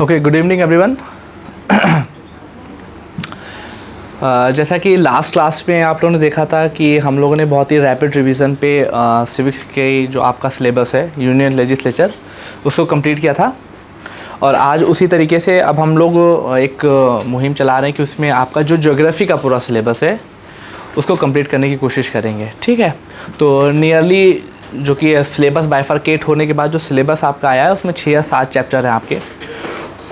Okay, good evening everyone. जैसा कि last class में आप लोगों ने देखा था कि हम लोगों ने बहुत ही रैपिड रिवीजन पे सिविक्स के जो आपका सिलेबस है यूनियन लेजिस्लेचर उसको कंप्लीट किया था, और आज उसी तरीके से अब हम लोग एक मुहिम चला रहे हैं कि उसमें आपका जो ज्योग्राफी का पूरा सिलेबस है उसको कंप्लीट करने की कोशिश करेंगे। ठीक है, तो नियरली जो कि सिलेबस बाइफरकेट होने के बाद जो सिलेबस आपका आया है उसमें 6 या 7 चैप्टर हैं आपके।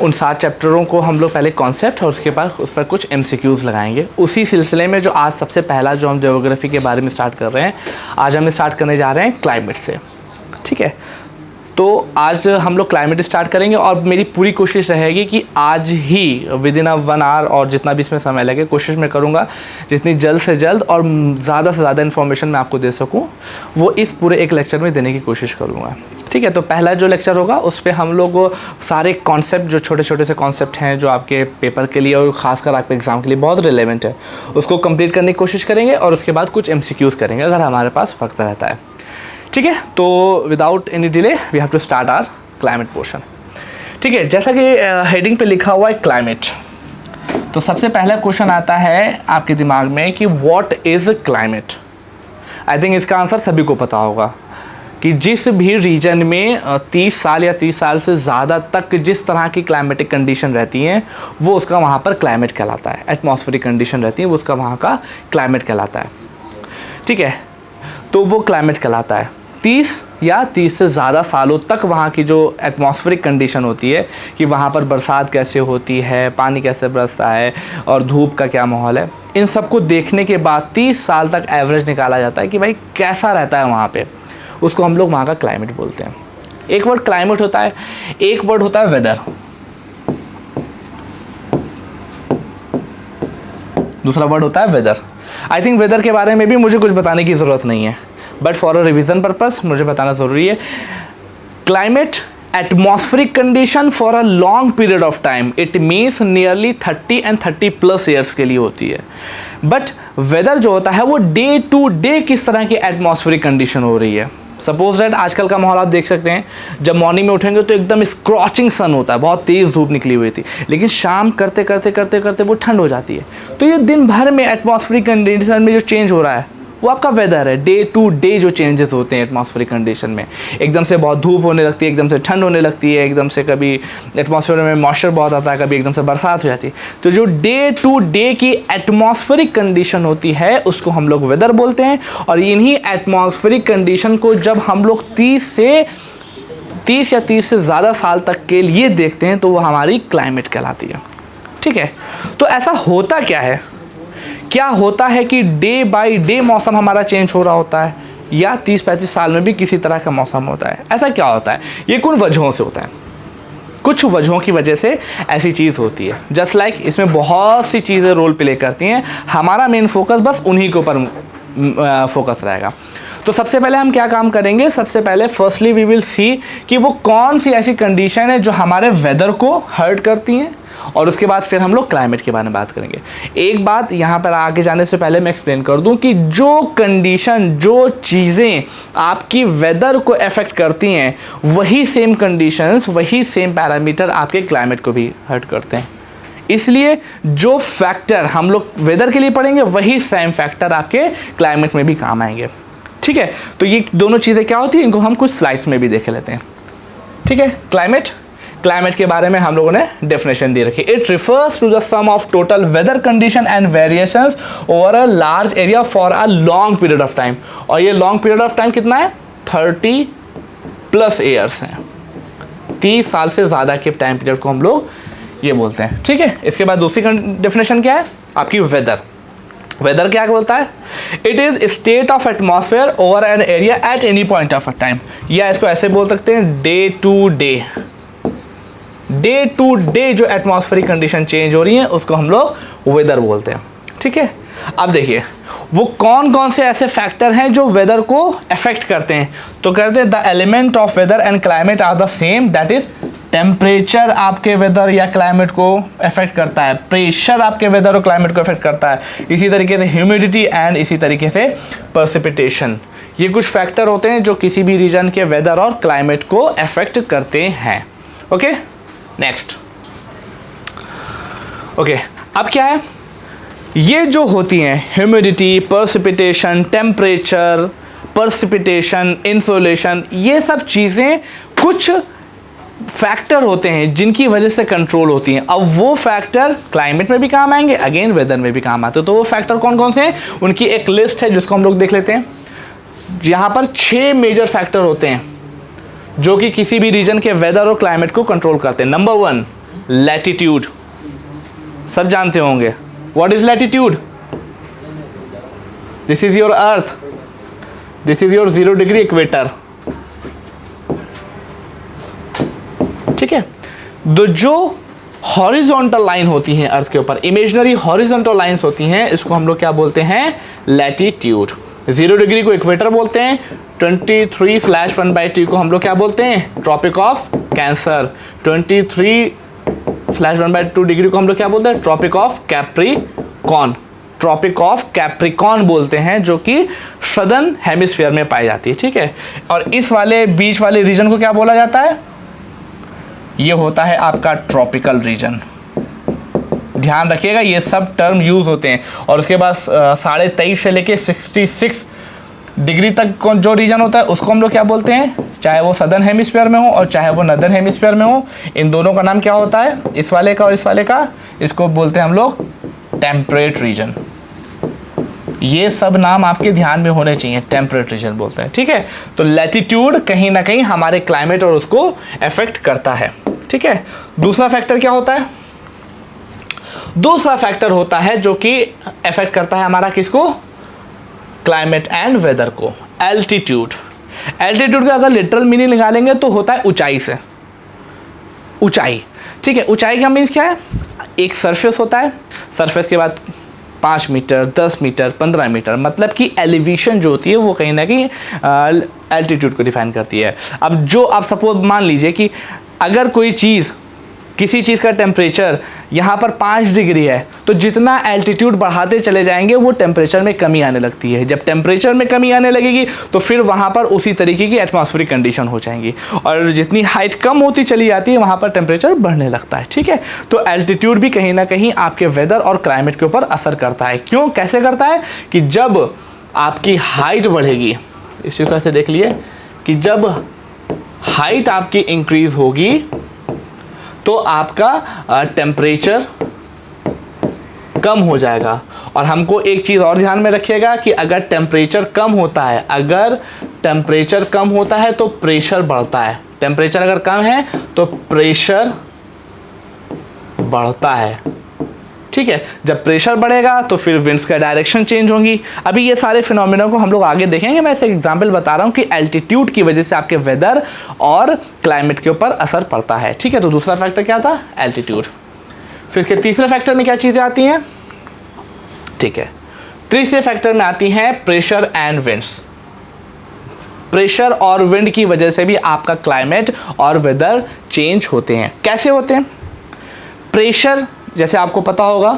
उन 7 चैप्टरों को हम लोग पहले कॉन्सेप्ट और उसके बाद उस पर कुछ MCQs लगाएंगे। उसी सिलसिले में जो आज सबसे पहला जो हम ज्योग्राफी के बारे में स्टार्ट कर रहे हैं, आज हम स्टार्ट करने जा रहे हैं क्लाइमेट से। ठीक है, तो आज हम लोग क्लाइमेट स्टार्ट करेंगे और मेरी पूरी कोशिश रहेगी कि आज ही विदिन 1 आवर और जितना भी इसमें समय लगे कोशिश मैं करूँगा जितनी जल्द से जल्द और ज़्यादा से ज़्यादा इन्फॉर्मेशन मैं आपको दे सकूँ वो इस पूरे एक लेक्चर में देने की कोशिश करूँगा। ठीक है, तो पहला जो लेक्चर होगा उस पर हम लोग सारे कॉन्सेप्ट जो छोटे छोटे से कॉन्सेप्ट हैं जो आपके पेपर के लिए और ख़ासकर आपके एग्ज़ाम के लिए बहुत रिलेवेंट है उसको कंप्लीट करने की कोशिश करेंगे, और उसके बाद कुछ MCQs करेंगे अगर हमारे पास वक्त रहता है। ठीक है, तो without any delay we have to start our climate portion. ठीक है, जैसा कि हेडिंग पे लिखा हुआ है क्लाइमेट, तो सबसे पहला क्वेश्चन आता है आपके दिमाग में कि what is climate. I think इसका आंसर सभी को पता होगा कि जिस भी रीजन में 30 साल या 30 साल से ज़्यादा तक जिस तरह की क्लाइमेटिक कंडीशन रहती हैं वो उसका वहाँ पर क्लाइमेट कहलाता है। एटमॉस्फेरिक कंडीशन रहती है वो उसका वहाँ का क्लाइमेट कहलाता है। ठीक है, तो वो क्लाइमेट कहलाता है। 30 या 30 से ज़्यादा सालों तक वहाँ की जो एटमॉस्फेरिक कंडीशन होती है कि वहाँ पर बरसात कैसे होती है, पानी कैसे बरसता है और धूप का क्या माहौल है, इन सब को देखने के बाद 30 साल तक एवरेज निकाला जाता है कि भाई कैसा रहता है वहाँ पे, उसको हम लोग वहाँ का क्लाइमेट बोलते हैं। एक वर्ड क्लाइमेट होता है, एक वर्ड होता है वेदर, दूसरा वर्ड होता है वेदर। आई थिंक वेदर के बारे में भी मुझे कुछ बताने की ज़रूरत नहीं है, but for a revision purpose मुझे बताना ज़रूरी है। Climate atmospheric condition for a long period of time, it means nearly 30 and 30+ years के लिए होती है। बट वेदर जो होता है वो डे टू डे किस तरह की एटमॉस्फेरिक कंडीशन हो रही है। सपोज दैट आजकल का माहौल आप देख सकते हैं, जब मॉर्निंग में उठेंगे तो एकदम स्क्रॉचिंग सन होता है, बहुत तेज़ धूप निकली हुई थी, लेकिन शाम करते करते करते करते वो ठंड हो जाती है। तो ये दिन भर में एटमॉस्फेरिक कंडीशन में जो चेंज हो रहा है वो आपका वेदर है। डे टू डे जो चेंजेस होते हैं एटमॉस्फेरिक कंडीशन में, एकदम से बहुत धूप होने लगती है, एकदम से ठंड होने लगती है, एकदम से कभी एटमॉस्फेयर में मॉइस्चर बहुत आता है, कभी एकदम से बरसात हो जाती है। तो जो डे टू डे की एटमॉस्फेरिक कंडीशन होती है उसको हम लोग वेदर बोलते हैं, और इन्हीं एटमॉस्फेरिक कंडीशन को जब हम लोग 30 या 30 से ज़्यादा साल तक के लिए देखते हैं तो वो हमारी क्लाइमेट कहलाती है। ठीक है, तो ऐसा होता क्या होता है कि डे बाय डे मौसम हमारा चेंज हो रहा होता है, या 30-35 साल में भी किसी तरह का मौसम होता है। ऐसा क्या होता है, ये कुछ वजहों से होता है, कुछ वजहों की वजह से ऐसी चीज़ होती है। जस्ट लाइक इसमें बहुत सी चीज़ें रोल प्ले करती हैं, हमारा मेन फोकस बस उन्हीं के ऊपर फोकस रहेगा। तो सबसे पहले हम क्या काम करेंगे, सबसे पहले फर्स्टली वी विल सी कि वो कौन सी ऐसी कंडीशन है जो हमारे वेदर को हर्ट करती हैं, और उसके बाद फिर हम लोग क्लाइमेट के बारे में बात करेंगे। एक बात यहाँ पर आगे जाने से पहले मैं एक्सप्लेन कर दूँ कि जो कंडीशन, जो चीज़ें आपकी वेदर को अफेक्ट करती हैं वही सेम कंडीशंस, वही सेम पैरामीटर आपके क्लाइमेट को भी हर्ट करते हैं। इसलिए जो फैक्टर हम लोग वेदर के लिए पढ़ेंगे वही सेम फैक्टर आपके क्लाइमेट में भी काम आएंगे। ठीक है, तो ये दोनों चीज़ें क्या होती हैं इनको हम कुछ स्लाइड्स में भी देख लेते हैं। ठीक है, क्लाइमेट के बारे में हम लोगों ने डेफिनेशन दे रखी है। It refers to the sum of total weather condition and variations over a large area for a long period of time, और ये लॉन्ग पीरियड ऑफ टाइम कितना है, 30+ ईयर्स है। 30 साल से ज़्यादा के टाइम पीरियड को हम लोग ये बोलते हैं। ठीक है, इसके बाद दूसरी डेफिनेशन क्या है आपकी वेदर क्या बोलता है, it is state of atmosphere over an area at any point of a time, या इसको ऐसे बोल सकते हैं डे टू डे जो एटमॉस्फेरिक कंडीशन चेंज हो रही है उसको हम लोग वेदर बोलते हैं। ठीक है, अब देखिए वो कौन कौन से ऐसे फैक्टर हैं जो वेदर को अफेक्ट करते हैं। तो कहते हैं the element of weather and climate are the same, that is temperature आपके वेदर या क्लाइमेट को अफेक्ट करता है, प्रेशर आपके वेदर और क्लाइमेट को अफेक्ट करता है, इसी तरीके से ह्यूमिडिटी एंड इसी तरीके से प्रेसिपिटेशन। ये कुछ फैक्टर होते हैं जो किसी भी रीजन के वेदर और क्लाइमेट को अफेक्ट करते हैं। ओके, नेक्स्ट ओके, अब क्या है, ये जो होती हैं ह्यूमिडिटी, पर्सिपिटेशन, टेम्परेचर, पर्सिपिटेशन, इंसोलेशन, ये सब चीज़ें कुछ फैक्टर होते हैं जिनकी वजह से कंट्रोल होती हैं। अब वो फैक्टर क्लाइमेट में भी काम आएंगे, अगेन वेदर में भी काम आते हैं। तो वो फैक्टर कौन कौन से हैं, उनकी एक लिस्ट है जिसको हम लोग देख लेते हैं। यहाँ पर 6 मेजर फैक्टर होते हैं जो कि किसी भी रीजन के वेदर और क्लाइमेट को कंट्रोल करते हैं। नंबर 1, लैटिट्यूड, सब जानते होंगे। What is latitude? This is your earth, this is your 0 degree equator, ठीक है। तो जो हॉरिजॉन्टल लाइन होती हैं अर्थ के ऊपर, इमेजिनरी हॉरिजॉन्टल लाइंस होती हैं, इसको हम लोग क्या बोलते हैं, लैटिट्यूड। 0 डिग्री को इक्वेटर बोलते हैं, 23/1/2 को हम लोग क्या बोलते हैं, ट्रॉपिक ऑफ कैंसर, 23/1/2 डिग्री को हम लोग क्या बोलते हैं, tropic of Capricorn, tropic of Capricorn बोलते हैं, जो कि सदर्न हेमिस्फीयर में पाई जाती है, ठीक है। और इस वाले बीच वाले रीजन को क्या बोला जाता है, ये होता है आपका ट्रॉपिकल रीजन। ध्यान रखिएगा, ये सब टर्म यूज होते हैं। और उसके बाद 23.5 से लेके 66 डिग्री तक जो रीजन होता है उसको हम लोग क्या बोलते हैं, चाहे वो सदर्न हेमिस्फीयर में हो और चाहे वो नदर्न हेमिस्फीयर में हो, इन दोनों का नाम क्या होता है, इस वाले का और इस वाले का, इसको बोलते हैं हम लोग टेम्परेट रीजन। ये सब नाम आपके ध्यान में होने चाहिए, टेम्परेट रीजन बोलते हैं, ठीक है। तो लैटिट्यूड कहीं ना कहीं हमारे क्लाइमेट और उसको अफेक्ट करता है, ठीक है। दूसरा फैक्टर क्या होता है, दूसरा फैक्टर होता है जो कि अफेक्ट करता है हमारा किसको, क्लाइमेट एंड वेदर को, एल्टीट्यूड। एल्टीट्यूड का अगर लिटरल मीनिंग निकालेंगे तो होता है ऊंचाई से, ऊंचाई, ठीक है। ऊंचाई का मीन्स क्या है, एक सरफेस होता है, सरफेस के बाद 5 मीटर, 10 मीटर, 15 मीटर, मतलब कि एलिवेशन जो होती है वो कहीं ना कहीं एल्टीट्यूड को डिफाइन करती है। अब जो आप सपोज मान लीजिए कि अगर कोई चीज़, किसी चीज़ का टेम्परेचर यहाँ पर 5 डिग्री है, तो जितना एल्टीट्यूड बढ़ाते चले जाएंगे वो टेम्परेचर में कमी आने लगती है। जब टेम्परेचर में कमी आने लगेगी तो फिर वहाँ पर उसी तरीके की एटमॉस्फेरिक कंडीशन हो जाएंगी, और जितनी हाइट कम होती चली जाती है वहाँ पर टेम्परेचर बढ़ने लगता है, ठीक है। तो एल्टीट्यूड भी कहीं ना कहीं आपके वेदर और क्लाइमेट के ऊपर असर करता है। क्यों, कैसे करता है, कि जब आपकी हाइट बढ़ेगी, इसी तरह से देख लिए कि जब हाइट आपकी इंक्रीज होगी तो आपका टेम्परेचर कम हो जाएगा। और हमको एक चीज़ और ध्यान में रखिएगा कि अगर टेम्परेचर कम होता है, अगर टेम्परेचर कम होता है तो प्रेशर बढ़ता है। टेम्परेचर अगर कम है तो प्रेशर बढ़ता है, ठीक है। जब प्रेशर बढ़ेगा तो फिर विंड्स का डायरेक्शन चेंज होंगी। अभी ये सारे फिनोमिना को हम लोग आगे देखेंगे, मैं ऐसे एग्जांपल बता रहा हूँ कि एल्टीट्यूड की वजह से आपके वेदर और क्लाइमेट के ऊपर असर पड़ता है, ठीक है। तो दूसरा फैक्टर क्या था, एल्टीट्यूड। फिर इसके तीसरे फैक्टर में क्या चीज़ें आती हैं, ठीक है। तीसरे फैक्टर में आती हैं प्रेशर एंड विंड्स। प्रेशर और विंड की वजह से भी आपका क्लाइमेट और वेदर चेंज होते हैं। कैसे होते हैं, प्रेशर, जैसे आपको पता होगा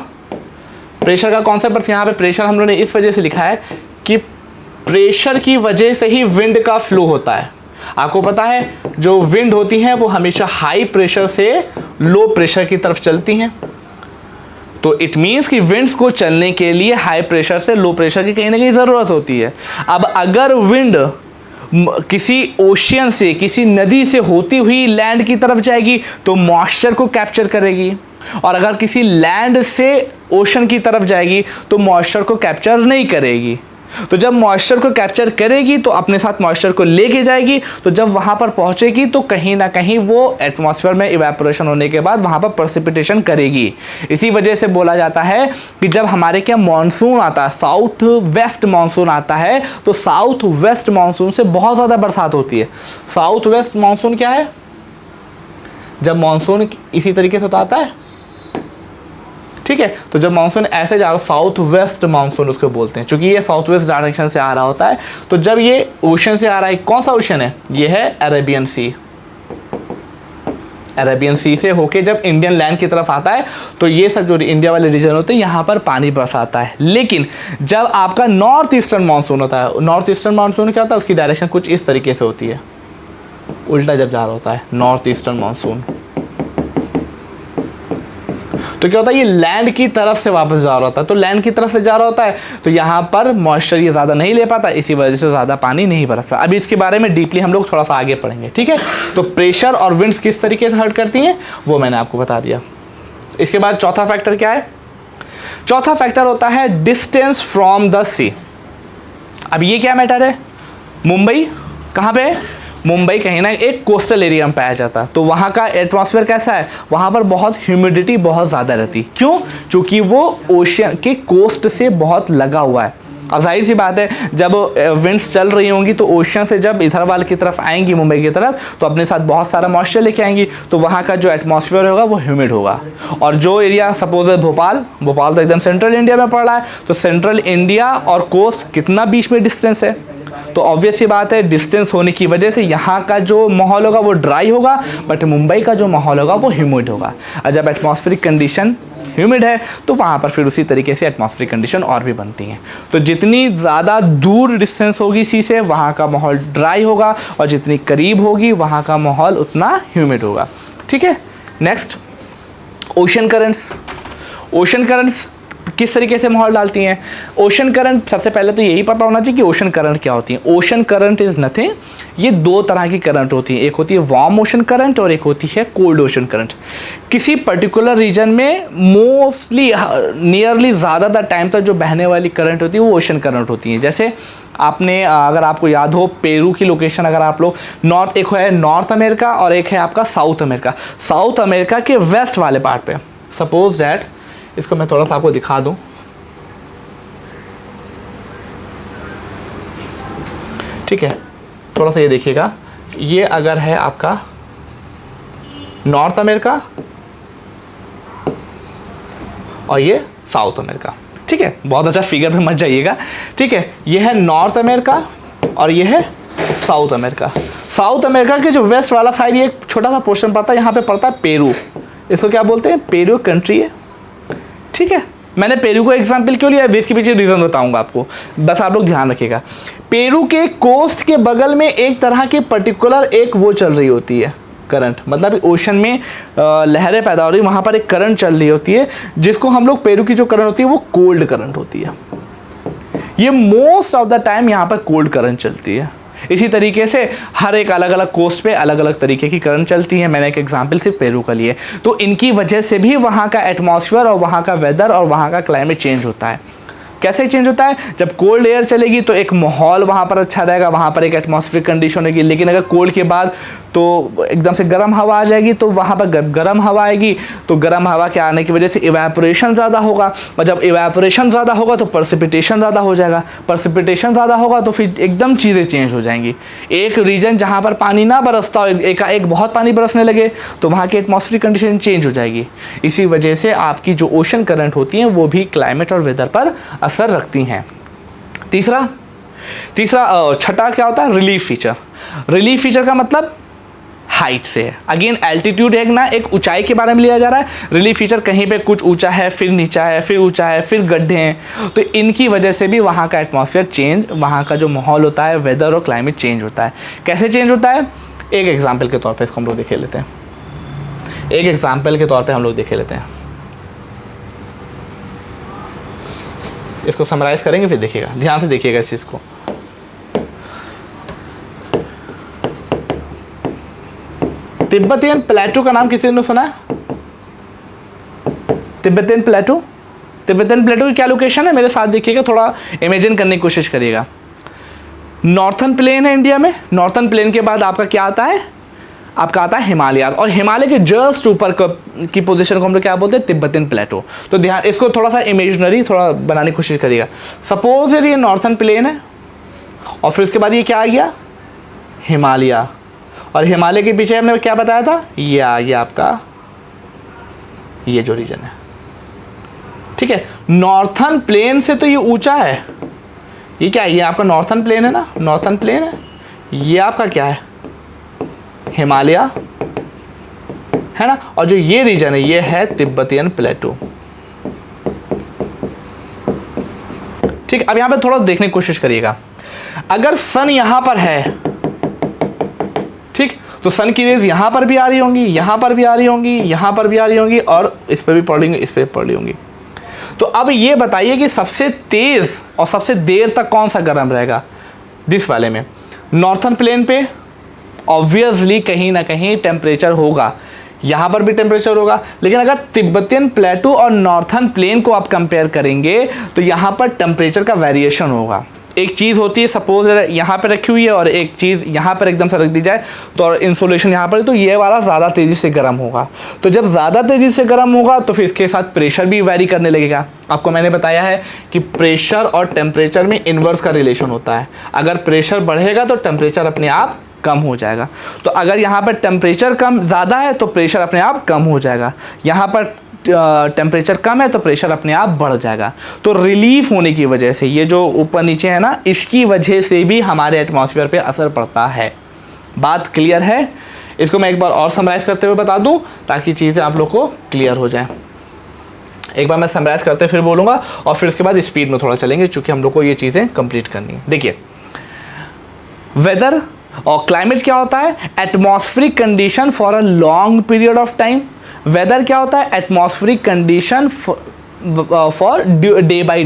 प्रेशर का कॉन्सेप्ट, बस यहाँ पे प्रेशर हम लोगों ने इस वजह से लिखा है कि प्रेशर की वजह से ही विंड का फ्लो होता है। आपको पता है जो विंड होती हैं वो हमेशा हाई प्रेशर से लो प्रेशर की तरफ चलती हैं। तो इट मीन्स कि विंड्स को चलने के लिए हाई प्रेशर से लो प्रेशर की कहीं ना कहीं ज़रूरत होती है। अब अगर विंड किसी ओशियन से, किसी नदी से होती हुई लैंड की तरफ जाएगी तो मॉइस्चर को कैप्चर करेगी, और अगर किसी लैंड से ओशन की तरफ जाएगी तो मॉइस्चर को कैप्चर नहीं करेगी। तो जब मॉइस्चर को कैप्चर करेगी तो अपने साथ मॉइस्चर को लेके जाएगी, तो जब वहाँ पर पहुँचेगी तो कहीं ना कहीं वो एटमॉस्फेयर में इवेपोरेशन होने के बाद वहाँ पर प्रेसिपिटेशन करेगी। इसी वजह से बोला जाता है कि जब हमारे क्या मानसून आता है, साउथ वेस्ट मानसून आता है, तो साउथ वेस्ट मानसून से बहुत ज़्यादा बरसात होती है। साउथ वेस्ट मानसून क्या है, जब मानसून इसी तरीके से तो आता है, ठीक है। तो जब मानसून ऐसे जा रहा, साउथ वेस्ट मानसून उसको बोलते हैं, क्योंकि ये साउथ वेस्ट डायरेक्शन से आ रहा होता है। तो जब ये ओशन से आ रहा है, कौन सा ओशन है, ये है अरेबियन सी। अरेबियन सी से होके जब इंडियन लैंड की तरफ आता है तो ये सब जो इंडिया वाले रीजन होते हैं यहाँ पर पानी बरसाता है। लेकिन जब आपका नॉर्थ ईस्टर्न मानसून होता है, नॉर्थ ईस्टर्न मानसून क्या होता है, उसकी डायरेक्शन कुछ इस तरीके से होती है, उल्टा जब जा रहा होता है नॉर्थ ईस्टर्न मानसून। तो क्या होता है, ये लैंड की तरफ से वापस जा रहा होता है। तो लैंड की तरफ से जा रहा होता है तो यहाँ पर मॉइस्चर ये ज़्यादा नहीं ले पाता, इसी वजह से ज़्यादा पानी नहीं बरसता। अभी इसके बारे में डीपली हम लोग थोड़ा सा आगे पढ़ेंगे, ठीक है। तो प्रेशर और विंड्स किस तरीके से हर्ट करती हैं वो मैंने आपको बता दिया। इसके बाद चौथा फैक्टर क्या है? चौथा फैक्टर होता है डिस्टेंस फ्रॉम द सी। अब ये क्या मैटर है? मुंबई कहाँ पे है? मुंबई कहीं ना एक कोस्टल एरिया में पाया जाता है। तो वहाँ का एटमॉस्फेयर कैसा है? वहाँ पर बहुत ह्यूमिडिटी बहुत ज़्यादा रहती। क्यों? क्योंकि वो ओशियन के कोस्ट से बहुत लगा हुआ है। अब जाहिर सी बात है, जब विंड्स चल रही होंगी तो ओशियन से जब इधर वाले की तरफ आएंगी, मुंबई की तरफ, तो अपने साथ बहुत सारा मॉइस्चर लेके आएंगी। तो वहाँ का जो एटमॉस्फेयर होगा वो ह्यूमिड होगा। और जो एरिया सपोज है भोपाल तो एकदम सेंट्रल इंडिया में पड़ रहा है, तो सेंट्रल इंडिया और कोस्ट कितना बीच में डिस्टेंस है? तो ऑब्वियस सी बात है, डिस्टेंस होने की वजह से यहाँ का जो माहौल होगा वो ड्राई होगा, बट मुंबई का जो माहौल होगा वो ह्यूमिड होगा। और जब एटमॉस्फेरिक कंडीशन ह्यूमिड है तो वहाँ पर फिर उसी तरीके से एटमॉस्फेरिक कंडीशन और भी बनती हैं। तो जितनी ज़्यादा दूर डिस्टेंस होगी सी से, वहाँ का माहौल ड्राई होगा, और जितनी करीब होगी वहाँ का माहौल उतना ह्यूमिड होगा, ठीक है। Next, ocean currents. Ocean currents किस तरीके से माहौल डालती हैं? ओशन करंट, सबसे पहले तो यही पता होना चाहिए कि ओशन करंट क्या होती है। ओशन करंट इज़ नथिंग, ये दो तरह की करंट होती है, एक होती है वार्म ओशन करंट और एक होती है कोल्ड ओशन करंट। किसी पर्टिकुलर रीजन में मोस्टली नियरली ज़्यादातर टाइम तक जो बहने वाली करंट होती है वो ओशन करंट होती है। जैसे आपने, अगर आपको याद हो, पेरू की लोकेशन, अगर आप लोग नॉर्थ, एक है नॉर्थ अमेरिका और एक है आपका साउथ अमेरिका। साउथ अमेरिका के वेस्ट वाले पार्ट पे, सपोज डैट, इसको मैं थोड़ा सा आपको दिखा दूं, ठीक है, थोड़ा सा ये देखिएगा, ये अगर है आपका नॉर्थ अमेरिका और ये साउथ अमेरिका, ठीक है, बहुत अच्छा फिगर पे मत जाइएगा, ठीक है। ये है नॉर्थ अमेरिका और ये है साउथ अमेरिका। साउथ अमेरिका के जो वेस्ट वाला साइड, ये एक छोटा सा पोर्शन पड़ता है, यहाँ पे पड़ता है पेरू। इसको क्या बोलते हैं? पेरू कंट्री है, ठीक है। मैंने पेरू को एग्जाम्पल क्यों लिया है, इसके पीछे रीज़न बताऊंगा आपको, बस आप लोग ध्यान रखिएगा। पेरू के कोस्ट के बगल में एक तरह के पर्टिकुलर एक वो चल रही होती है करंट, मतलब ओशन में लहरें पैदा हो रही, वहाँ पर एक करंट चल रही होती है, जिसको हम लोग, पेरू की जो करंट होती है वो कोल्ड करंट होती है। ये मोस्ट ऑफ द टाइम यहाँ पर कोल्ड करंट चलती है। इसी तरीके से हर एक अलग अलग कोस्ट पे अलग अलग तरीके की करंट चलती है। मैंने एक एग्जांपल सिर्फ पेरू का लिए, तो इनकी वजह से भी वहाँ का एटमॉस्फेयर और वहाँ का वेदर और वहाँ का क्लाइमेट चेंज होता है। कैसे चेंज होता है? जब कोल्ड एयर चलेगी तो एक माहौल वहाँ पर अच्छा रहेगा, वहाँ पर एक एटमॉस्फेरिक कंडीशन होगी, लेकिन अगर कोल्ड के बाद तो एकदम से गर्म हवा आ जाएगी, तो वहाँ पर गर्म हवा आएगी, तो गर्म हवा के आने की वजह से इवेपोरेशन ज़्यादा होगा, और जब इवेपोरेशन ज़्यादा होगा तो पर्सिपिटेशन ज़्यादा हो जाएगा, पर्सिपिटेशन ज़्यादा होगा तो फिर एकदम चीज़ें चेंज हो जाएंगी। एक रीजन जहाँ पर पानी ना बरसता हो, एक बहुत पानी बरसने लगे, तो वहाँ की एटमॉस्फेरिक कंडीशन चेंज हो जाएगी। इसी वजह से आपकी जो ओशन करंट होती हैं वो भी क्लाइमेट और वेदर पर असर रखती हैं। तीसरा छठा क्या होता है? Relief feature. रिलीफ फीचर का मतलब हाइट से है। अगेन एल्टीट्यूड है ना, एक ऊंचाई के बारे में लिया जा रहा है। रिलीफ फीचर कहीं पे कुछ ऊंचा है, फिर नीचा है, फिर ऊंचा है, फिर गड्ढे हैं, तो इनकी वजह से भी वहाँ का एटमॉस्फेयर चेंज, वहाँ का जो माहौल होता है, वेदर और क्लाइमेट चेंज होता है। कैसे चेंज होता है? एक एग्जाम्पल के तौर पर इसको हम लोग देखे लेते हैं। इसको समराइज करेंगे, फिर देखिएगा, ध्यान से देखिएगा इस चीज़ को। तिब्बतियन प्लेटू का नाम किसी ने सुना है? तिब्बतियन प्लेटू की क्या लोकेशन है? मेरे साथ देखिएगा, थोड़ा इमेजिन करने की कोशिश करिएगा। नॉर्थन प्लेन है इंडिया में, नॉर्थन प्लेन के बाद आपका क्या आता है? आपका आता है हिमालय, और हिमालय के जस्ट ऊपर की पोजीशन को हम लोग क्या बोलते हैं? तिब्बतियन प्लेटो। तो ध्यान, इसको थोड़ा सा इमेजिनरी थोड़ा बनाने की कोशिश करिएगा। सपोज ये नॉर्थन प्लेन है, और फिर उसके बाद ये क्या आ गया? हिमालय, और हिमालय के पीछे हमने क्या बताया था? ये आ गया आपका ये जो रीजन है, ठीक है। नॉर्थन प्लेन से तो ये ऊंचा है, ये क्या है? ये आपका नॉर्थन प्लेन है ना, नॉर्थन प्लेन है, ये आपका क्या है? हिमालय है ना, और जो ये रीजन है ये है तिब्बतियन प्लेटू, ठीक। अब यहां पे थोड़ा देखने की कोशिश करिएगा, अगर सन यहां पर है, ठीक, तो सन की रेज यहाँ पर भी आ रही होंगी, यहाँ पर भी आ रही होंगी, यहाँ पर भी आ रही होंगी, और इस पर भी पड़ रही होंगी, इस पर पड़ रही होंगी। तो अब ये बताइए कि सबसे तेज़ और सबसे देर तक कौन सा गर्म रहेगा दिस वाले में? नॉर्थन प्लेन पे ऑब्वियसली कहीं ना कहीं टेम्परेचर होगा, यहाँ पर भी टेम्परेचर होगा, लेकिन अगर तिब्बतियन प्लेटू और नॉर्थन प्लेन को आप कंपेयर करेंगे तो यहाँ पर टेम्परेचर का वेरिएशन होगा। एक चीज़ होती है, सपोज यहाँ पर रखी हुई है और एक चीज़ यहाँ पर एकदम से रख दी जाए तो, और इंसोलेशन यहाँ पर, तो ये वाला ज़्यादा तेज़ी से गर्म होगा। तो जब ज़्यादा तेज़ी से गर्म होगा तो फिर इसके साथ प्रेशर भी वेरी करने लगेगा। आपको मैंने बताया है कि प्रेशर और टेम्परेचर में इन्वर्स का रिलेशन होता है। अगर प्रेशर बढ़ेगा तो टेम्परेचर अपने आप कम हो जाएगा। तो अगर यहाँ पर टेम्परेचर कम ज़्यादा है तो प्रेशर अपने आप कम हो जाएगा, यहाँ पर टेम्परेचर कम है तो प्रेशर अपने आप बढ़ जाएगा। तो रिलीफ होने की वजह से, ये जो ऊपर नीचे है ना, इसकी वजह से भी हमारे एटमॉस्फेयर पे असर पड़ता है। बात क्लियर है? इसको मैं एक बार और समराइज करते हुए बता दूं ताकि चीज़ें आप लोग को क्लियर हो जाए। एक बार मैं समराइज करते फिर बोलूँगा और फिर उसके बाद स्पीड में थोड़ा चलेंगे, चूँकि हम लोग को ये चीज़ें कंप्लीट करनी है। देखिए, वेदर और क्लाइमेट क्या होता है? Atmospheric condition for a long period of time. Weather क्या होता है? Atmospheric condition for day by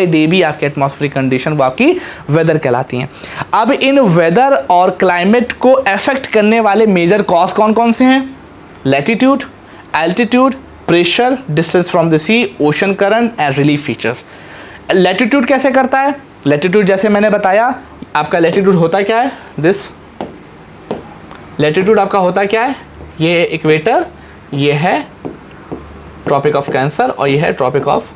day भी आपके एटमॉस्फेरिक कंडीशन वो आपकी वेदर कहलाती हैं। अब इन वेदर और क्लाइमेट को अफेक्ट करने वाले मेजर कॉज कौन कौन से हैं? Latitude, altitude, pressure, distance from the sea, ocean current and relief features. Latitude कैसे करता है? लैटिट्यूड जैसे मैंने बताया, आपका लैटिट्यूड होता क्या है? दिस लैटिट्यूड आपका होता क्या है? ये है इक्वेटर, ये है ट्रॉपिक ऑफ कैंसर और ये है ट्रॉपिक ऑफ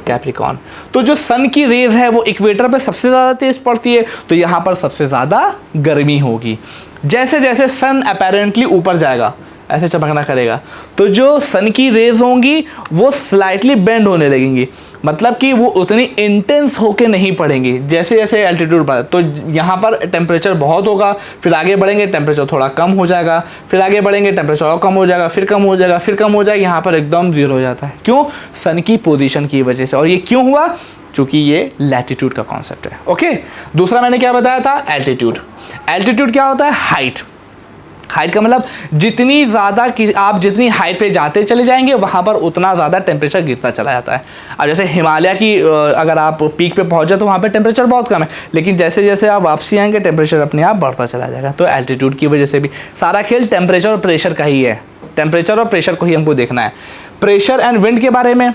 कैप्रिकॉर्न। तो जो सन की रेज है वो इक्वेटर पे सबसे ज़्यादा तेज पड़ती है, तो यहाँ पर सबसे ज़्यादा गर्मी होगी। जैसे जैसे सन अपेरेंटली ऊपर जाएगा ऐसे चमकना करेगा, तो जो सन की रेज होंगी वो स्लाइटली बेंड होने लगेंगी, मतलब कि वो उतनी इंटेंस होके नहीं पड़ेंगी जैसे जैसे एल्टीट्यूड बढ़े। तो यहाँ पर टेम्परेचर बहुत होगा, फिर आगे बढ़ेंगे टेम्परेचर थोड़ा कम हो जाएगा, फिर आगे बढ़ेंगे टेम्परेचर और कम हो जाएगा, फिर कम हो जाएगा, फिर कम हो जाएगा, यहाँ पर एकदम जीरो हो जाता है। क्यों? सन की पोजीशन की वजह से। और ये क्यों हुआ? चूँकि ये लैटिट्यूड का कॉन्सेप्ट है। ओके, दूसरा मैंने क्या बताया था? एल्टीट्यूड। एल्टीट्यूड क्या होता है? हाइट। हाइट का मतलब जितनी ज़्यादा आप जितनी हाइट पे जाते चले जाएंगे वहाँ पर उतना ज़्यादा टेम्परेचर गिरता चला जाता है। अब जैसे हिमालय की अगर आप पीक पे पहुँच जाए तो वहाँ पे टेम्परेचर बहुत कम है, लेकिन जैसे जैसे आप वापसी आएंगे टेम्परेचर अपने आप बढ़ता चला जाएगा। तो एल्टीट्यूड की वजह से भी सारा खेल टेम्परेचर और प्रेशर का ही है। टेम्परेचर और प्रेशर को ही हमको देखना है। प्रेशर एंड विंड के बारे में,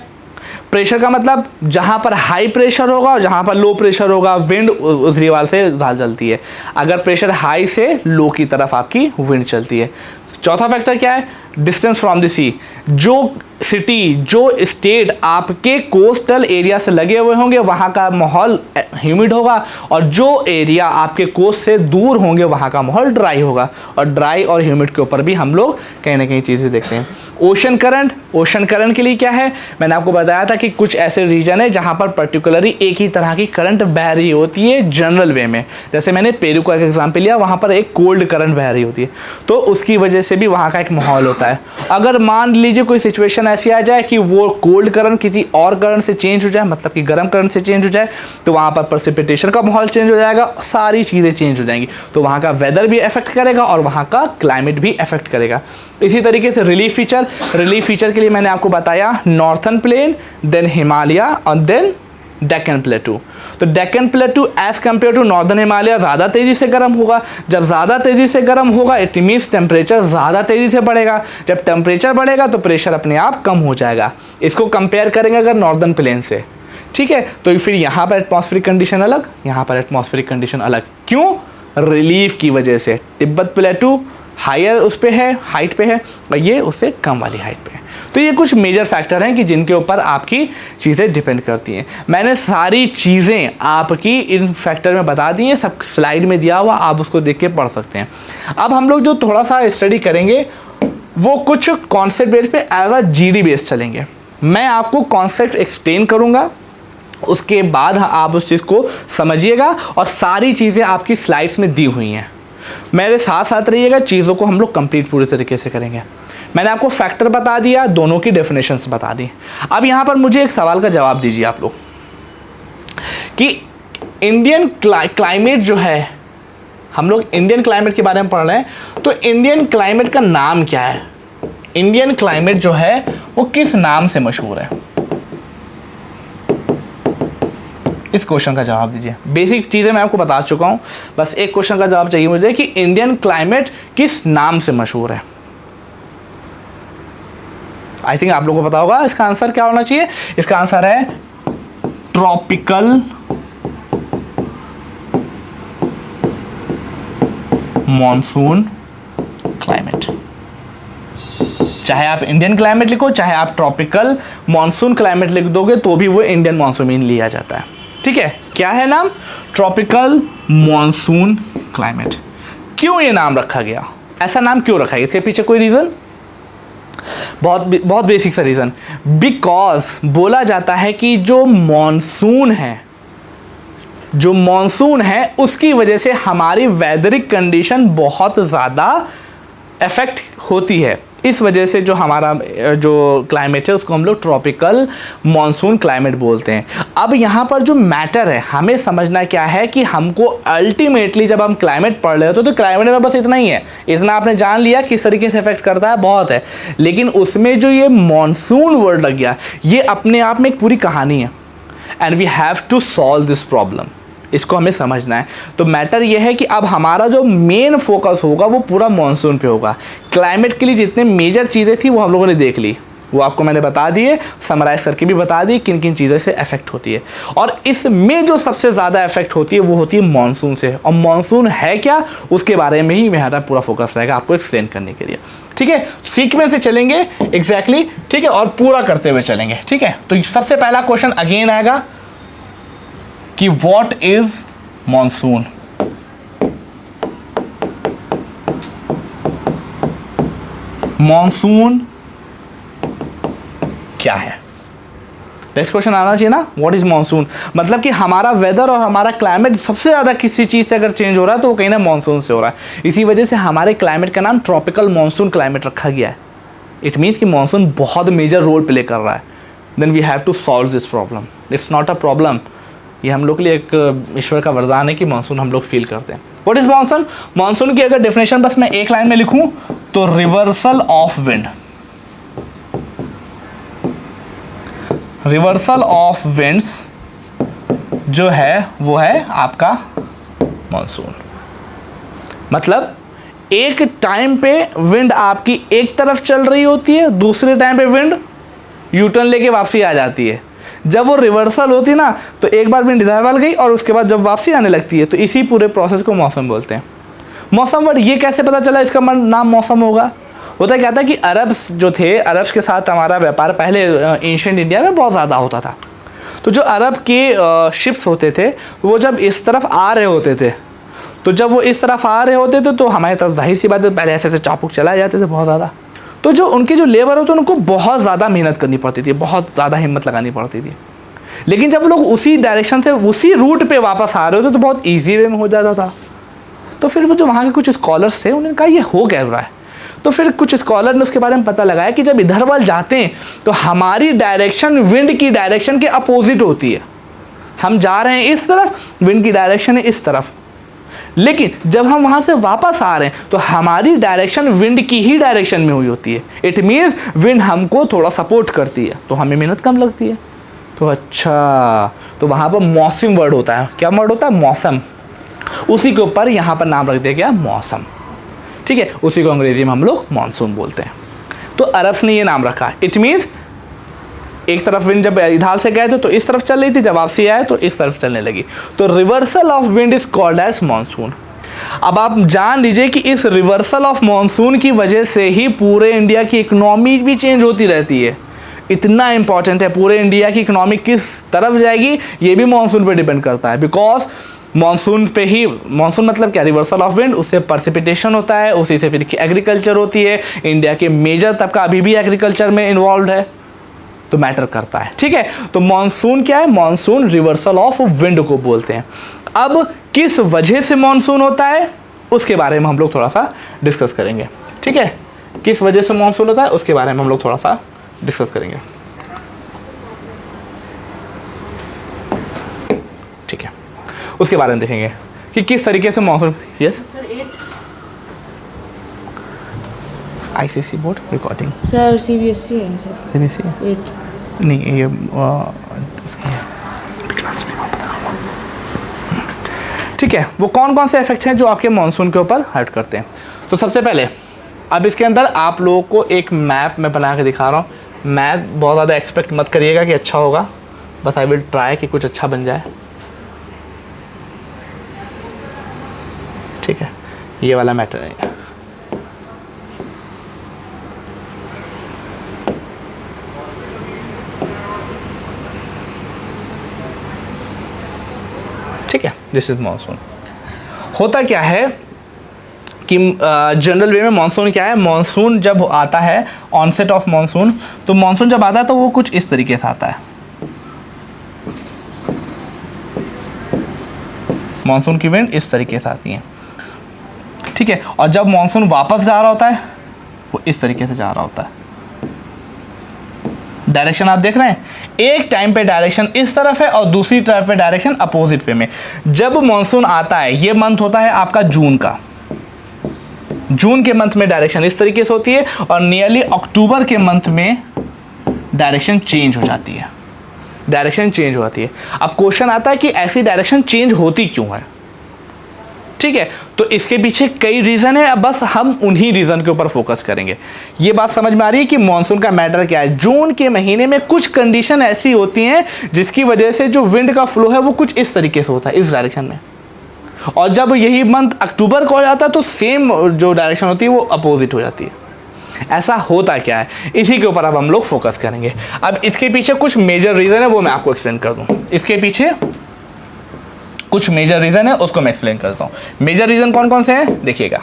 प्रेशर का मतलब जहाँ पर हाई प्रेशर होगा और जहाँ पर लो प्रेशर होगा विंड उस रिवाल से ढाल चलती है। अगर प्रेशर हाई से लो की तरफ आपकी विंड चलती है। चौथा फैक्टर क्या है? डिस्टेंस फ्रॉम द सी। जो सिटी, जो स्टेट आपके कोस्टल एरिया से लगे हुए होंगे वहाँ का माहौल ह्यूमिड होगा, और जो एरिया आपके कोस्ट से दूर होंगे वहाँ का माहौल ड्राई होगा। और ड्राई और ह्यूमिड के ऊपर भी हम लोग कहीं ना कहीं चीज़ें देखते हैं। ओशन करंट, ओशन करंट के लिए क्या है? मैंने आपको बताया था कि कुछ ऐसे रीजन है जहाँ पर पर्टिकुलरली एक ही तरह की करंट बह रही होती है जनरल वे में। जैसे मैंने पेरू का एक एग्जाम्पल लिया, वहाँ पर एक कोल्ड करंट बह रही होती है, तो उसकी वजह से भी वहाँ का एक माहौल होता है। अगर मान लीजिए कोई सिचुएशन ऐसी आ जाए कि वो कोल्ड करंट किसी और करंट से चेंज हो जाए, मतलब कि गर्म करंट से चेंज हो जाए, तो वहाँ पर प्रेसिपिटेशन का माहौल चेंज हो जाएगा, सारी चीज़ें चेंज हो जाएंगी। तो वहाँ का वेदर भी अफेक्ट करेगा और वहाँ का क्लाइमेट भी अफेक्ट करेगा। इसी तरीके से रिलीफ फीचर, रिलीफ फीचर के लिए मैंने आपको बताया नॉर्थन प्लेन, देन हिमालय और देन डेक्कन प्लेटू। तो Deccan plateau as compare to northern Himalaya ज़्यादा तेज़ी से गर्म होगा। जब ज़्यादा तेज़ी से गर्म होगा इट मीन्स टेम्परेचर ज़्यादा तेज़ी से बढ़ेगा। जब टेम्परेचर बढ़ेगा तो प्रेशर अपने आप कम हो जाएगा। इसको कंपेयर करेंगे अगर नॉर्दर्न प्लेन से, ठीक है, तो फिर यहाँ पर एटमॉस्फेरिक कंडीशन अलग, यहाँ पर एटमॉस्फेरिक कंडीशन अलग। क्यों? रिलीफ की वजह से। तिब्बत प्लेटू हायर उस पे है, हाइट पे है, और ये उससे कम वाली हाइट पे है। तो ये कुछ मेजर फैक्टर हैं कि जिनके ऊपर आपकी चीज़ें डिपेंड करती हैं। मैंने सारी चीज़ें आपकी इन फैक्टर में बता दी हैं, सब स्लाइड में दिया हुआ, आप उसको देख के पढ़ सकते हैं। अब हम लोग जो थोड़ा सा स्टडी करेंगे वो कुछ कॉन्सेप्ट बेस पे एज अ जीडी बेस चलेंगे। मैं आपको कॉन्सेप्ट एक्सप्लेन करूँगा, उसके बाद आप उस चीज़ को समझिएगा, और सारी चीज़ें आपकी स्लाइड्स में दी हुई हैं। मेरे साथ साथ रहिएगा, चीज़ों को हम लोग कंप्लीट पूरी तरीके से करेंगे। मैंने आपको फैक्टर बता दिया, दोनों की डेफिनेशंस बता दी। अब यहाँ पर मुझे एक सवाल का जवाब दीजिए आप लोग कि इंडियन क्लाइमेट जो है हम लोग इंडियन क्लाइमेट के बारे में पढ़ रहे हैं, तो इंडियन क्लाइमेट का नाम क्या है? इंडियन क्लाइमेट जो है वो किस नाम से मशहूर है? इस क्वेश्चन का जवाब दीजिए। बेसिक चीजें मैं आपको बता चुका हूं, बस एक क्वेश्चन का जवाब चाहिए मुझे कि इंडियन क्लाइमेट किस नाम से मशहूर है। आई थिंक आप लोगों को पता होगा इसका आंसर क्या होना चाहिए। इसका आंसर है ट्रॉपिकल मॉनसून क्लाइमेट। चाहे आप इंडियन क्लाइमेट लिखो, चाहे आप ट्रॉपिकल मॉनसून क्लाइमेट लिख दोगे तो भी वो इंडियन मॉनसून में लिया जाता है। ठीक है, क्या है नाम? Tropical monsoon climate. क्यों ये नाम रखा गया? ऐसा नाम क्यों रखा गया? इसके पीछे कोई रीजन? बहुत बेसिक सा रीजन। बिकॉज बोला जाता है कि जो मॉनसून है उसकी वजह से हमारी वेदरिक कंडीशन बहुत ज़्यादा इफेक्ट होती है। इस वजह से जो हमारा जो क्लाइमेट है उसको हम लोग ट्रॉपिकल मॉनसून क्लाइमेट बोलते हैं। अब यहाँ पर जो मैटर है हमें समझना क्या है कि हमको अल्टीमेटली जब हम क्लाइमेट पढ़ रहे हो तो क्लाइमेट में बस इतना ही है, इतना आपने जान लिया किस तरीके से इफेक्ट करता है, बहुत है। लेकिन उसमें जो ये मॉनसून वर्ड लग गया, ये अपने आप में एक पूरी कहानी है and we have to solve this problem. इसको हमें समझना है। तो मैटर यह है कि अब हमारा जो मेन फोकस होगा वो पूरा मॉनसून पे होगा। क्लाइमेट के लिए जितने मेजर चीज़ें थी वो हम लोगों ने देख ली, वो आपको मैंने बता दिए, समराइज करके भी बता दी किन किन चीज़ों से इफेक्ट होती है। और इसमें जो सबसे ज़्यादा इफेक्ट होती है वो होती है मॉनसून से। और मॉनसून है क्या, उसके बारे में ही मेरा पूरा फोकस रहेगा आपको एक्सप्लेन करने के लिए। ठीक है, सीक्वेंस से चलेंगे एग्जैक्टली। ठीक है, और पूरा करते हुए चलेंगे। ठीक है, तो सबसे पहला क्वेश्चन अगेन आएगा कि व्हाट इज मॉनसून। मॉनसून क्या है? नेक्स्ट क्वेश्चन आना चाहिए ना, व्हाट इज मॉनसून। मतलब कि हमारा वेदर और हमारा क्लाइमेट सबसे ज्यादा किसी चीज से अगर चेंज हो रहा है तो वो कहीं ना मॉनसून से हो रहा है। इसी वजह से हमारे क्लाइमेट का नाम ट्रॉपिकल मॉनसून क्लाइमेट रखा गया है। इट मीन्स कि मॉनसून बहुत मेजर रोल प्ले कर रहा है। Then we have to solve this problem. It's not a problem, ये हम लोग के लिए एक ईश्वर का वरदान है कि मानसून हम लोग फील करते हैं। What is monsoon? मानसून की अगर डेफिनेशन बस मैं एक लाइन में लिखूं तो reversal of wind. Reversal of winds जो है वो है आपका मानसून। मतलब एक टाइम पे विंड आपकी एक तरफ चल रही होती है, दूसरे टाइम पे विंड यू टर्न लेके वापसी आ जाती है। जब वो रिवर्सल होती है ना तो एक बार विंड इधर वाल गई और उसके बाद जब वापसी आने लगती है, तो इसी पूरे प्रोसेस को मौसम बोलते हैं। मौसम वर्ड ये कैसे पता चला इसका नाम मौसम होगा? होता क्या था कि अरब्स जो थे, अरब्स के साथ हमारा व्यापार पहले एंशिएंट इंडिया में बहुत ज़्यादा होता था। तो जो अरब के शिप्स होते थे वो जब इस तरफ आ रहे होते थे, तो जब वो इस तरफ आ रहे होते थे तो हमारी तरफ जाहिर सी बात है पहले ऐसे चापुक चलाए जाते थे बहुत ज़्यादा। तो जो उनके जो लेबर होते उनको बहुत ज़्यादा मेहनत करनी पड़ती थी, बहुत ज़्यादा हिम्मत लगानी पड़ती थी। लेकिन जब लोग उसी डायरेक्शन से उसी रूट पे वापस आ रहे होते तो बहुत ईजी वे में हो जाता था। तो फिर वो जो वहाँ के कुछ स्कॉलर्स थे उन्होंने कहा ये हो क्या रहा है। तो फिर कुछ स्कॉलर ने उसके बारे में पता लगाया कि जब इधर वाल जाते हैं तो हमारी डायरेक्शन विंड की डायरेक्शन के अपोजिट होती है। हम जा रहे हैं इस तरफ, विंड की डायरेक्शन है इस तरफ, लेकिन जब हम वहाँ से वापस आ रहे हैं तो हमारी डायरेक्शन विंड की ही डायरेक्शन में हुई होती है। इट मीन्स विंड हमको थोड़ा सपोर्ट करती है तो हमें मेहनत कम लगती है। तो अच्छा, तो वहाँ पर मौसम वर्ड होता है। क्या वर्ड होता है? मौसम। उसी के ऊपर यहाँ पर नाम रख दिया गया मौसम। ठीक है, उसी को अंग्रेजी में हम लोग मानसून बोलते हैं। तो अरब्स ने ये नाम रखा। इट मीन्स एक तरफ विंड जब इधर से गए थे तो इस तरफ चल रही थी, जब वापसी आए तो इस तरफ चलने लगी। तो reversal of wind is called as monsoon. अब आप जान लीजिए कि इस रिवर्सल ऑफ मानसून की वजह से ही पूरे इंडिया की इकोनॉमी भी चेंज होती रहती है। इतना इंपॉर्टेंट है, पूरे इंडिया की इकोनॉमी किस तरफ जाएगी ये भी मानसून पे डिपेंड करता है। बिकॉज मानसून पे ही, मानसून मतलब क्या? रिवर्सल ऑफ विंड, उससे प्रेसिपिटेशन होता है, उसी से फिर एग्रीकल्चर होती है। इंडिया के मेजर तबका अभी भी एग्रीकल्चर में इन्वॉल्व है, तो मैटर करता है। ठीक है, तो मानसून क्या है? मानसून रिवर्सल ऑफ विंड को बोलते हैं। अब किस वजह से मानसून होता है उसके बारे में हम लोग थोड़ा सा डिस्कस करेंगे। ठीक है, किस वजह से मानसून होता है उसके बारे में हम लोग थोड़ा सा डिस्कस करेंगे। ठीक है, उसके बारे में देखेंगे कि किस तरीके से monsoon. Yes sir 8 ICSE board recording sir CBSE है सर सीबीएसई 8 नहीं ये ठीक है। वो कौन कौन से इफेक्ट हैं जो आपके मानसून के ऊपर हर्ट करते हैं। तो सबसे पहले अब इसके अंदर आप लोगों को एक मैप मैं बना के दिखा रहा हूँ। मैप बहुत ज़्यादा एक्सपेक्ट मत करिएगा कि अच्छा होगा, बस आई विल ट्राई कि कुछ अच्छा बन जाए। ठीक है, ये वाला मैटर है। ठीक है, दिस इज मानसून। होता क्या है कि जनरल वे में मानसून क्या है, मानसून जब आता है, ऑनसेट ऑफ मानसून, तो मानसून जब आता है तो वो कुछ इस तरीके से आता है। मानसून की विंड इस तरीके से आती है। ठीक है, और जब मानसून वापस जा रहा होता है वो इस तरीके से जा रहा होता है। डायरेक्शन आप देख रहे हैं, एक टाइम पे डायरेक्शन इस तरफ है और दूसरी तरफ पे डायरेक्शन अपोजिट वे में। जब मानसून आता है, ये मंथ होता है आपका जून का, जून के मंथ में डायरेक्शन इस तरीके से होती है और नियरली अक्टूबर के मंथ में डायरेक्शन चेंज हो जाती है। डायरेक्शन चेंज हो जाती है। अब क्वेश्चन आता है कि ऐसी डायरेक्शन चेंज होती क्यों है। ठीक है, तो इसके पीछे कई रीज़न है, अब बस हम उन्हीं रीज़न के ऊपर फोकस करेंगे। ये बात समझ में आ रही है कि मॉनसून का मैटर क्या है। जून के महीने में कुछ कंडीशन ऐसी होती हैं जिसकी वजह से जो विंड का फ्लो है वो कुछ इस तरीके से होता है, इस डायरेक्शन में। और जब यही मंथ अक्टूबर का हो जाता है तो सेम जो डायरेक्शन होती है वो अपोजिट हो जाती है। ऐसा होता क्या है, इसी के ऊपर अब हम लोग फोकस करेंगे। अब इसके पीछे कुछ मेजर रीज़न है, वो मैं आपको एक्सप्लेन कर दूँ। इसके पीछे कुछ मेजर रीज़न है, उसको मैं एक्सप्लेन करता हूँ। मेजर रीज़न कौन कौन से हैं देखिएगा।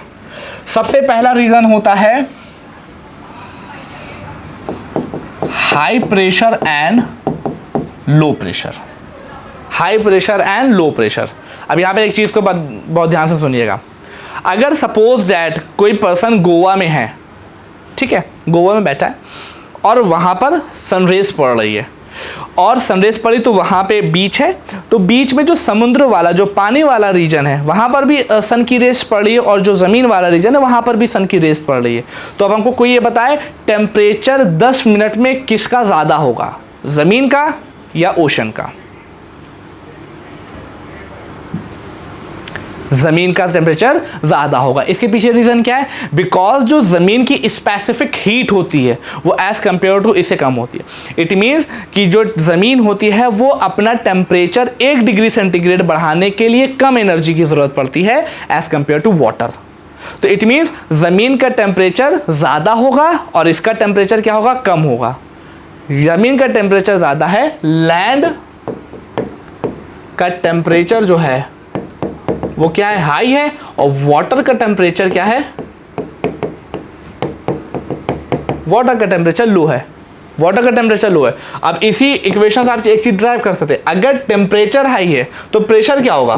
सबसे पहला रीज़न होता है high pressure and low pressure. High pressure and low pressure. अब यहाँ पे एक चीज़ को बहुत ध्यान से सुनिएगा। अगर सपोज दैट कोई पर्सन गोवा में है, ठीक है, गोवा में बैठा है और वहाँ पर सनरेज पड़ रही है, और सनरेज पड़ी तो वहाँ पे बीच है, तो बीच में जो समुद्र वाला जो पानी वाला रीजन है वहाँ पर भी सन की रेस पड़ रही है, और जो ज़मीन वाला रीजन है वहाँ पर भी सन की रेस पड़ रही है। तो अब हमको कोई ये बताए टेम्परेचर 10 मिनट में किसका ज़्यादा होगा, ज़मीन का या ओशन का? ज़मीन का टेम्परेचर ज़्यादा होगा। इसके पीछे रीज़न क्या है? बिकॉज जो ज़मीन की स्पेसिफिक हीट होती है वो एज़ कम्पेयर टू इससे कम होती है। इट मीन्स कि जो ज़मीन होती है वो अपना टेम्परेचर 1 डिग्री सेंटीग्रेड बढ़ाने के लिए कम एनर्जी की ज़रूरत पड़ती है एज़ कम्पेयर टू वाटर। तो इट मीन्स ज़मीन का टेम्परेचर ज़्यादा होगा और इसका टेम्परेचर क्या होगा? कम होगा। ज़मीन का टेम्परेचर ज़्यादा है, लैंड का टेम्परेचर जो है वो क्या है? हाई है। और वाटर का टेम्परेचर क्या है? वाटर का टेम्परेचर लो है। वाटर का टेम्परेचर लो है। अब इसी इक्वेशन से आप एक चीज ड्राइव कर सकते हैं, अगर टेम्परेचर हाई है तो प्रेशर क्या होगा?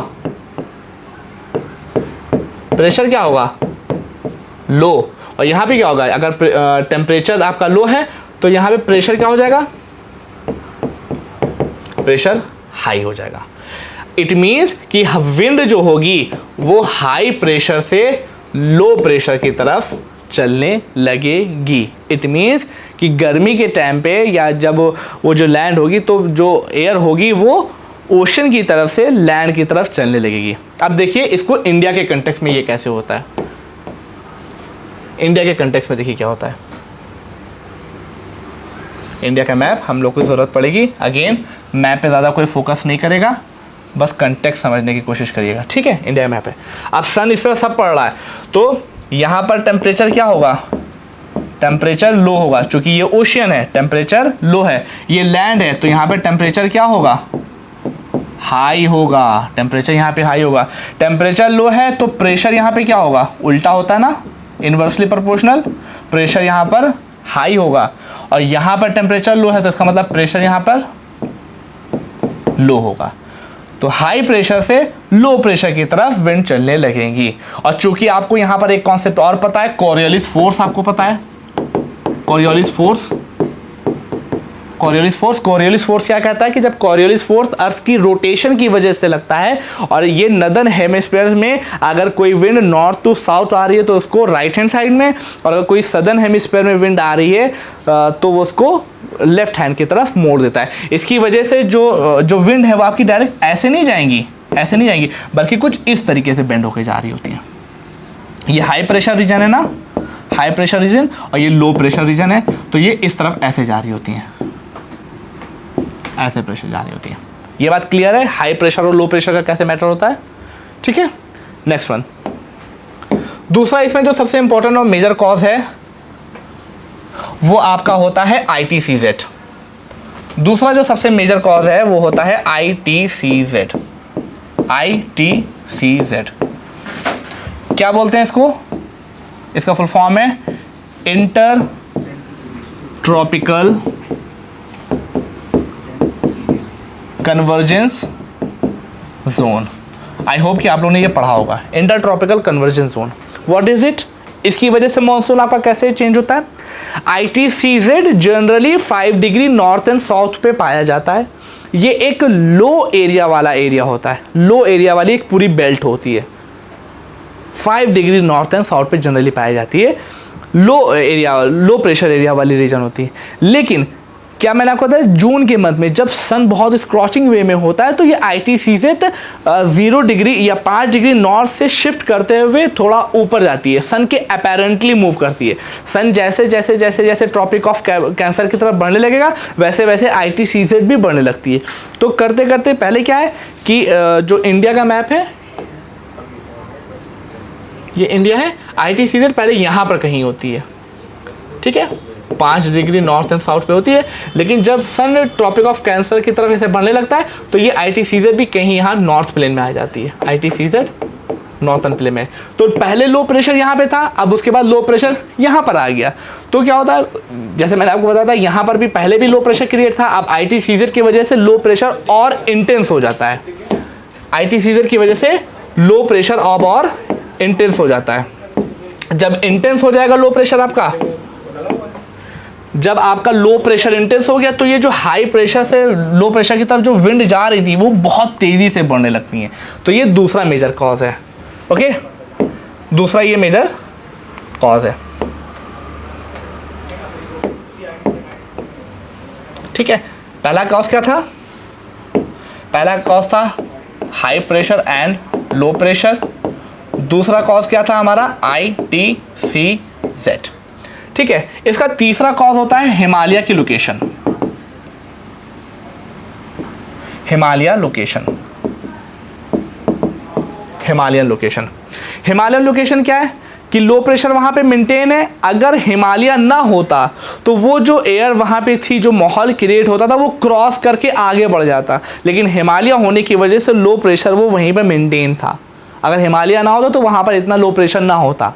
प्रेशर क्या होगा? लो। और यहां पे क्या होगा? अगर टेम्परेचर आपका लो है तो यहां पे प्रेशर क्या हो जाएगा? प्रेशर हाई हो जाएगा। इट मीन्स कि विंड जो होगी वो हाई प्रेशर से लो प्रेशर की तरफ चलने लगेगी। इट मीन्स कि गर्मी के टाइम पे या जब वो जो लैंड होगी तो जो एयर होगी वो ओशन की तरफ से लैंड की तरफ चलने लगेगी। अब देखिए इसको इंडिया के कंटेक्स्ट में ये कैसे होता है। इंडिया के कंटेक्स्ट में देखिए क्या होता है। इंडिया का मैप हम लोग को ज़रूरत पड़ेगी। अगेन मैप पे ज़्यादा कोई फोकस नहीं करेगा, बस कंटेक्स्ट समझने की कोशिश करिएगा। ठीक है, इंडिया मैप है। अब सन इस पर सब पड़ रहा है तो यहाँ पर टेम्परेचर क्या होगा? टेम्परेचर लो होगा, क्योंकि ये ओशियन है, टेम्परेचर लो है। ये लैंड है तो यहाँ पे टेम्परेचर क्या होगा? हाई होगा। टेम्परेचर यहाँ पे हाई होगा। टेम्परेचर लो है तो प्रेशर यहाँ पे क्या होगा? उल्टा होता है ना, इन्वर्सली प्रोपोर्शनल। प्रेशर यहाँ पर हाई होगा और यहाँ पर टेम्परेचर लो है तो इसका मतलब प्रेशर यहाँ पर लो होगा। तो हाई प्रेशर से लो प्रेशर की तरफ विंड चलने लगेगी। और चूंकि आपको यहां पर एक कॉन्सेप्ट और पता है, कोरियोलिस फोर्स आपको पता है। कोरियोलिस फोर्स कोरियोलिस फोर्स क्या कहता है कि जब कोरियोलिस फोर्स अर्थ की रोटेशन की वजह से लगता है और ये नदर्न हेमिस्फीयर में अगर कोई विंड नॉर्थ टू साउथ आ रही है तो उसको राइट हैंड साइड में, और अगर कोई सदर्न हेमिस्फीयर में विंड आ रही है तो वो उसको लेफ्ट हैंड की तरफ मोड़ देता है। इसकी वजह से जो विंड है वो आपकी डायरेक्ट ऐसे नहीं जाएंगी बल्कि कुछ इस तरीके से बेंड होकर जा रही होती है। ये हाई प्रेशर रीजन है ना, हाई प्रेशर रीजन, और ये लो प्रेशर रीजन है, तो ये इस तरफ ऐसे जा रही होती हैं, ऐसे प्रेशर जा रही होती है। ये बात क्लियर है हाई प्रेशर और लो प्रेशर का कैसे मैटर होता है, ठीक है। नेक्स्ट वन, दूसरा इसमें जो सबसे इंपॉर्टेंट और मेजर कॉज है वो आपका होता है ITCZ। दूसरा जो सबसे मेजर कॉज है वो होता है ITCZ। ITCZ क्या बोलते हैं इसको, इसका फुल फॉर्म है inter tropical convergence zone. I hope कि आप लोगों ने ये पढ़ा होगा, inter tropical convergence zone. What is it, इसकी वजह से मॉनसून आपका कैसे चेंज होता है। ITCZ generally 5 degree north and south पे पाया जाता है। ये एक लो एरिया वाला एरिया होता है, लो एरिया वाली एक पूरी बेल्ट होती है, 5 डिग्री नॉर्थ एंड साउथ पे जनरली पाई जाती है, लो प्रेशर एरिया वाली रीजन होती है। लेकिन क्या मैंने आपको बताया जून के मंथ में जब सन बहुत स्क्रॉचिंग वे में होता है तो ये ITCZ 0 डिग्री या 5 डिग्री नॉर्थ से शिफ्ट करते हुए थोड़ा ऊपर जाती है, सन के अपेरेंटली मूव करती है। सन जैसे जैसे जैसे जैसे ट्रॉपिक ऑफ कैंसर की तरफ बढ़ने लगेगा वैसे वैसे ITCZ भी बढ़ने लगती है। तो करते करते पहले क्या है कि जो इंडिया का मैप है, ये इंडिया है, ITCZ पहले यहाँ पर कहीं होती है, ठीक है, 5 डिग्री नॉर्थ एंड साउथ पे होती है। लेकिन जब सन ट्रॉपिक ऑफ कैंसर की तरफ ऐसे बढ़ने लगता है तो ये ITCZ भी कहीं यहाँ नॉर्थ प्लेन में आ जाती है, ITCZ नॉर्थन प्लेन में। तो पहले लो प्रेशर यहाँ पे था, अब उसके बाद लो प्रेशर यहाँ पर आ गया। तो क्या होता है, जैसे मैंने आपको बताया था यहाँ पर भी पहले भी लो प्रेशर क्रिएट था, अब ITCZ की वजह से लो प्रेशर और इंटेंस हो जाता है। ITCZ की वजह से लो प्रेशर अब और इंटेंस हो जाता है। जब इंटेंस हो जाएगा लो प्रेशर आपका, जब आपका लो प्रेशर इंटेंस हो गया तो ये जो हाई प्रेशर से लो प्रेशर की तरफ जो विंड जा रही थी वो बहुत तेजी से बढ़ने लगती है। तो ये दूसरा मेजर कॉज है, ओके, दूसरा ये मेजर कॉज है, ठीक है। पहला कॉज क्या था, पहला कॉज था high pressure and low pressure. दूसरा कॉज क्या था हमारा, ITCZ, ठीक है। इसका तीसरा कॉज होता है हिमालय की लोकेशन, हिमालयन लोकेशन क्या है कि लो प्रेशर वहां पे मेंटेन है। अगर हिमालय ना होता तो वो जो एयर वहां पे थी, जो माहौल क्रिएट होता था वो क्रॉस करके आगे बढ़ जाता, लेकिन हिमालय होने की वजह से लो प्रेशर वो वहीं पे मेंटेन था। अगर हिमालय ना होता तो वहां पर इतना लो प्रेशर ना होता,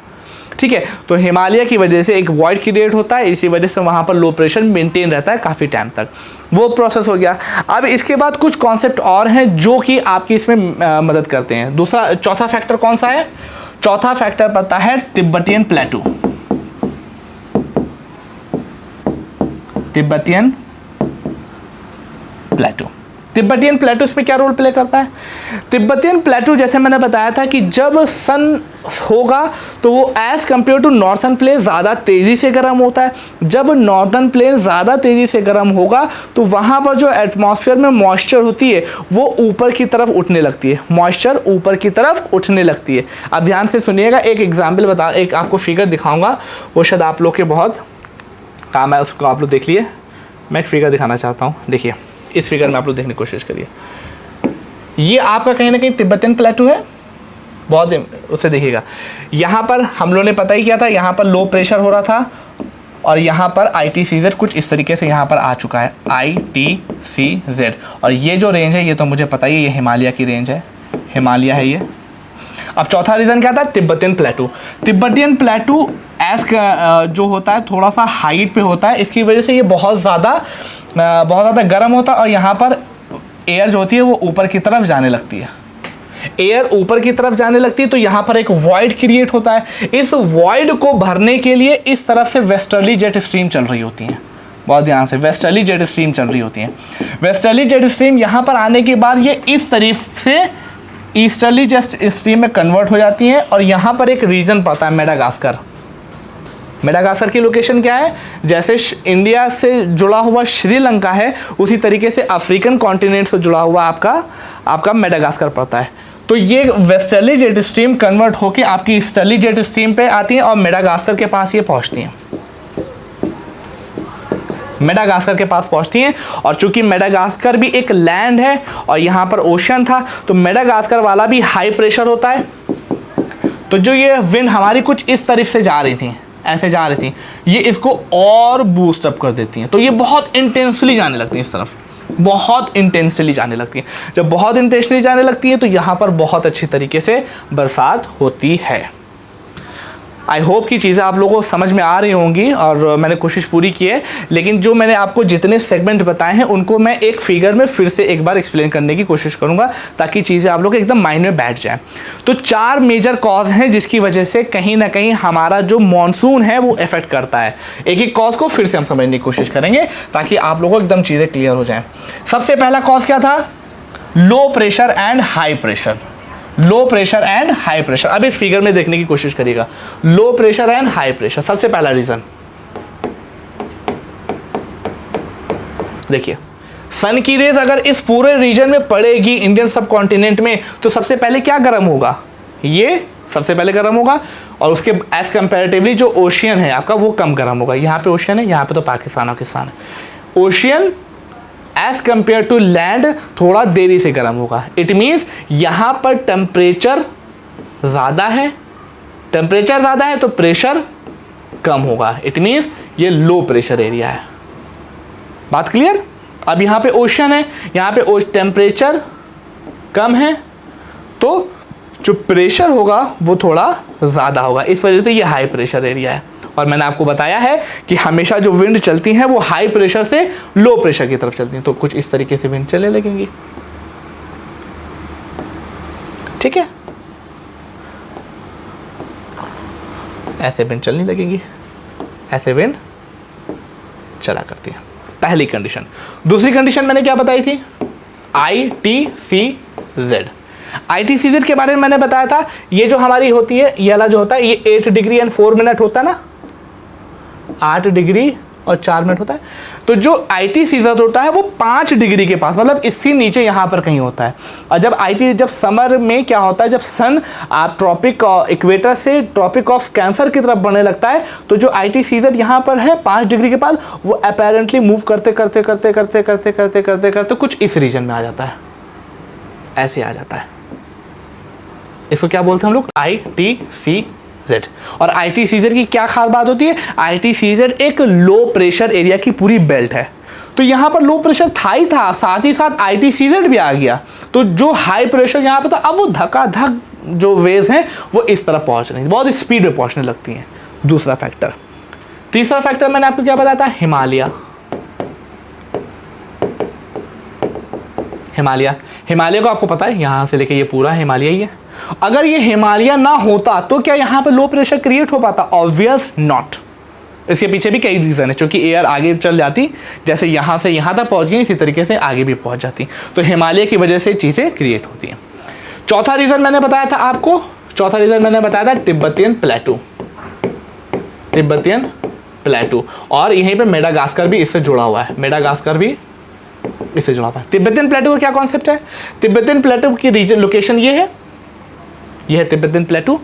ठीक है। तो हिमालय की वजह से एक वॉइड क्रिएट होता है, इसी वजह से वहाँ पर लो प्रेशर मेंटेन रहता है काफ़ी टाइम तक। वो प्रोसेस हो गया। अब इसके बाद कुछ कॉन्सेप्ट और हैं जो कि आपकी इसमें मदद करते हैं। चौथा फैक्टर कौन सा है, चौथा फैक्टर पता है तिब्बतियन प्लेटू। तिब्बतियन प्लेटू इसमें क्या रोल प्ले करता है। तिब्बतियन प्लेटू जैसे मैंने बताया था कि जब सन होगा तो वो as compare to northern plain ज़्यादा तेज़ी से गर्म होता है। जब नॉर्थन प्लेन ज़्यादा तेज़ी से गर्म होगा तो वहाँ पर जो एटमॉस्फेयर में मॉइस्चर होती है वो ऊपर की तरफ उठने लगती है, मॉइस्चर ऊपर की तरफ उठने लगती है। अब ध्यान से सुनिएगा, एक एग्जाम्पल एक आपको फिगर दिखाऊंगा, वो शायद आप लोग के बहुत काम है, उसको आप लोग देख लिए। मैं एक फिगर दिखाना चाहता हूँ, देखिए इस फिगर में आप लोग देखने की कोशिश करिए। ये आपका कहीं ना कहीं तिब्बतियन प्लेटू है, बहुत उसे देखिएगा। यहाँ पर हम लोगों ने पता ही किया था, यहाँ पर लो प्रेशर हो रहा था और यहाँ पर ITCZ कुछ इस तरीके से यहाँ पर आ चुका है, ITCZ। और ये जो रेंज है ये तो मुझे पता ही है, ये हिमालय की रेंज है, हिमालय है ये। अब चौथा रीज़न क्या था, तिब्बतियन प्लेटू। तिब्बतियन प्लेटू जो होता है थोड़ा सा हाइट पे होता है, इसकी वजह से ये बहुत ज़्यादा गर्म होता है और यहाँ पर एयर जो होती है वो ऊपर की तरफ जाने लगती है। एयर ऊपर की तरफ जाने लगती है तो यहाँ पर एक वॉइड क्रिएट होता है। इस वॉइड को भरने के लिए इस तरफ से वेस्टर्ली जेट स्ट्रीम चल रही होती हैं, बहुत ध्यान से, वेस्टर्ली जेट स्ट्रीम चल रही होती है। वेस्टर्ली जेट स्ट्रीम यहाँ पर आने के बाद ये इस तरीफ से ईस्टर्ली जेट स्ट्रीम में कन्वर्ट हो जाती है और यहाँ पर एक रीजन पड़ता है मेडागास्कर। मेडागास्कर की लोकेशन क्या है? जैसे इंडिया से जुड़ा हुआ श्रीलंका है, उसी तरीके से अफ्रीकन कॉन्टिनेंट से जुड़ा हुआ आपका मेडागास्कर पड़ता है। तो ये वेस्टर्ली जेट स्ट्रीम कन्वर्ट होकर आपकी ईस्टर्ली जेट स्ट्रीम पे आती है और मेडागास्कर के पास ये पहुंचती हैं, मेडागास्कर के पास पहुंचती हैं। और चूंकि मेडागास्कर भी एक लैंड है और यहाँ पर ओशन था, तो मेडागास्कर वाला भी हाई प्रेशर होता है। तो जो ये विंड हमारी कुछ इस तरफ से जा रही थी, ऐसे जा रही थी, ये इसको और बूस्ट अप कर देती हैं। तो ये बहुत इंटेंसली जाने लगती हैं इस तरफ, बहुत इंटेंसली जाने लगती है। जब बहुत इंटेंसली जाने लगती है तो यहाँ पर बहुत अच्छी तरीके से बरसात होती है। आई होप कि चीज़ें आप लोगों को समझ में आ रही होंगी और मैंने कोशिश पूरी की है, लेकिन जो मैंने आपको जितने सेगमेंट बताए हैं उनको मैं एक फिगर में फिर से एक बार एक्सप्लेन करने की कोशिश करूंगा ताकि चीज़ें आप लोग एकदम माइंड में बैठ जाएं। तो 4 मेजर कॉज हैं जिसकी वजह से कहीं ना कहीं हमारा जो मॉनसून है वो इफेक्ट करता है। एक एक कॉज को फिर से हम समझने की कोशिश करेंगे ताकि आप लोगों को एकदम चीज़ें क्लियर हो जाएँ। सबसे पहला कॉज क्या था? Low pressure and high pressure. Low pressure and high pressure, अब इस फिगर में देखने की कोशिश करिएगा। Low pressure and high pressure, सबसे पहला रीजन देखिए, सन की रेज अगर इस पूरे रीजन में पड़ेगी इंडियन सब कॉन्टिनेंट में, तो सबसे पहले क्या गर्म होगा? ये सबसे पहले गर्म होगा और उसके एज कंपैरेटिवली जो ओशियन है आपका वो कम गर्म होगा। यहाँ पे ओशियन है, यहाँ पे तो पाकिस्तान है। Ocean as compare to land थोड़ा देरी से गर्म होगा। इट मीन्स यहाँ पर टेम्परेचर ज़्यादा है, टेम्परेचर ज़्यादा है तो प्रेशर कम होगा। इट मीन्स ये लो प्रेशर एरिया है। बात क्लियर? अब यहाँ पे ओशन है, यहाँ पे टेम्परेचर कम है तो जो प्रेशर होगा वो थोड़ा ज़्यादा होगा, इस वजह से ये हाई प्रेशर एरिया है। और मैंने आपको बताया है कि हमेशा जो विंड चलती हैं वो हाई प्रेशर से लो प्रेशर की तरफ चलती हैं। तो कुछ इस तरीके से विंड चलने लगेंगी, ठीक है? ऐसे विंड चलने लगेंगी, ऐसे विंड चला करती है। पहली कंडीशन। दूसरी कंडीशन मैंने क्या बताई थी? ITCZ। ITCZ के बारे में मैंने बताया था, ये जो हमारी होती है, ये वाला जो होता है, ये 8 डिग्री एंड 4 मिनट होता है ना, 8 डिग्री और 4 मिनट होता है। तो जो ITCZ होता है वो 5 डिग्री के पास, मतलब इससे नीचे यहाँ पर कहीं होता है। और जब समर में क्या होता है, जब सन आप ट्रॉपिक इक्वेटर से ट्रॉपिक ऑफ कैंसर की तरफ बढ़ने लगता है, तो जो ITCZ यहाँ पर है 5 डिग्री के पास, वो अपेरेंटली मूव करते करते करते करते करते करते करते करते कुछ इस रीजन में आ जाता है, ऐसे आ जाता है। इसको क्या बोलते हैं हम लोग? ITCZ। और ITCZ की क्या खास बात होती है? ITCZ एक लो प्रेशर एरिया की पूरी बेल्ट है। तो यहाँ पर लो प्रेशर था ही था, साथ ही साथ ITCZ भी आ गया। तो जो हाई प्रेशर यहाँ पे था, अब वो धकाधक जो वेव्स हैं वो इस तरफ पहुँच रही हैं, बहुत स्पीड में पहुँचने लगती हैं। दूसरा फैक्टर। तीसरा फैक्टर मैंने आपको क्या बताया था? हिमालय को आपको पता है, यहाँ से लेके ये पूरा हिमालय ही है। अगर ये हिमालय ना होता तो क्या यहाँ पे लो प्रेशर क्रिएट हो पाता? Obvious not. इसके पीछे भी कई रीज़न है, क्योंकि एयर आगे चल जाती, जैसे यहाँ से यहाँ तक पहुँच गई, इसी तरीके से आगे भी पहुँच जाती, तो हिमालय की वजह से चीज़ें क्रिएट होती हैं। चौथा रीज़न मैंने बताया था आपको, तिब्बतियन प्लेटू। और यहीं पे मेडागास्कर भी इससे जुड़ा हुआ है, तिब्बतियन प्लेटू का क्या कॉन्सेप्ट है? तिब्बतियन प्लेटू की रीजन लोकेशन ये है तिब्बतियन प्लेटू।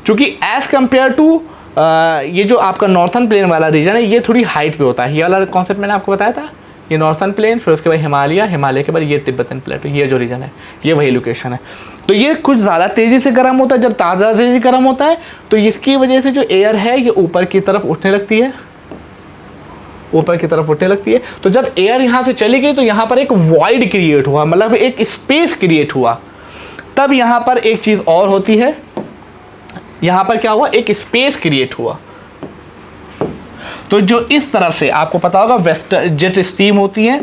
चूंकि एज कंपेयर टू ये जो आपका नॉर्थन प्लेन वाला रीजन है, ये थोड़ी हाइट पे होता है। ये वाला कॉन्सेप्ट मैंने आपको बताया था, ये नॉर्थन प्लेन, फिर उसके बाद हिमालय के बाद ये तिब्बतियन प्लेटू, ये जो रीजन है ये वही लोकेशन है। तो ये कुछ ज़्यादा तेज़ी से गर्म होता है। जब ताज़ा तेज़ी गर्म होता है तो इसकी वजह से जो एयर है ये ऊपर की तरफ उठने लगती है, तो जब एयर यहाँ से चली गई तो यहाँ पर एक वॉइड क्रिएट हुआ, मतलब एक स्पेस क्रिएट हुआ। तब यहाँ पर एक चीज़ और होती है, यहाँ पर क्या हुआ? एक स्पेस क्रिएट हुआ। तो जो इस तरफ से आपको पता होगा वेस्टर्ली जेट स्ट्रीम होती है,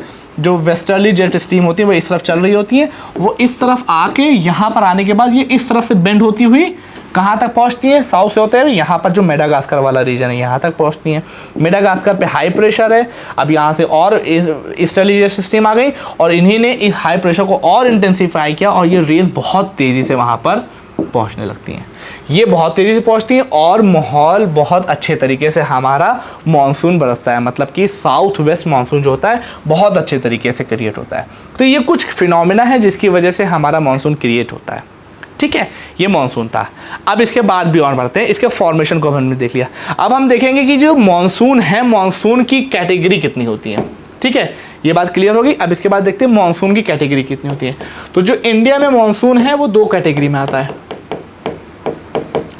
वो इस तरफ चल रही होती है, वो इस तरफ आके यहाँ पर आने के बाद ये इस तरफ से बेंड होती हुई कहाँ तक पहुँचती है, साउथ से होते हैं यहाँ पर जो मेडागास्कर वाला रीजन है यहाँ तक पहुँचती हैं। मेडागास्कर पे हाई प्रेशर है, अब यहाँ से और ईस्टर्ली सिस्टम आ गई और इन्हीं ने इस हाई प्रेशर को और इंटेंसीफाई किया और ये रेज बहुत तेज़ी से वहाँ पर पहुँचने लगती हैं। ये बहुत तेज़ी से पहुँचती हैं और माहौल बहुत अच्छे तरीके से हमारा मानसून बरसता है, मतलब कि साउथ वेस्ट मानसून जो होता है बहुत अच्छे तरीके से क्रिएट होता है। तो ये कुछ फिनोमेना है जिसकी वजह से हमारा मानसून क्रिएट होता है। ठीक है, ये मानसून था। अब इसके बाद भी और बढ़ते हैं, इसके फॉर्मेशन को हमने देख लिया। अब हम देखेंगे कि जो मानसून है, मानसून की कैटेगरी कितनी होती है। ठीक है, ये बात क्लियर होगी। अब इसके बाद देखते हैं मानसून की कैटेगरी कितनी होती है। तो जो इंडिया में मानसून है वो दो कैटेगरी में आता है।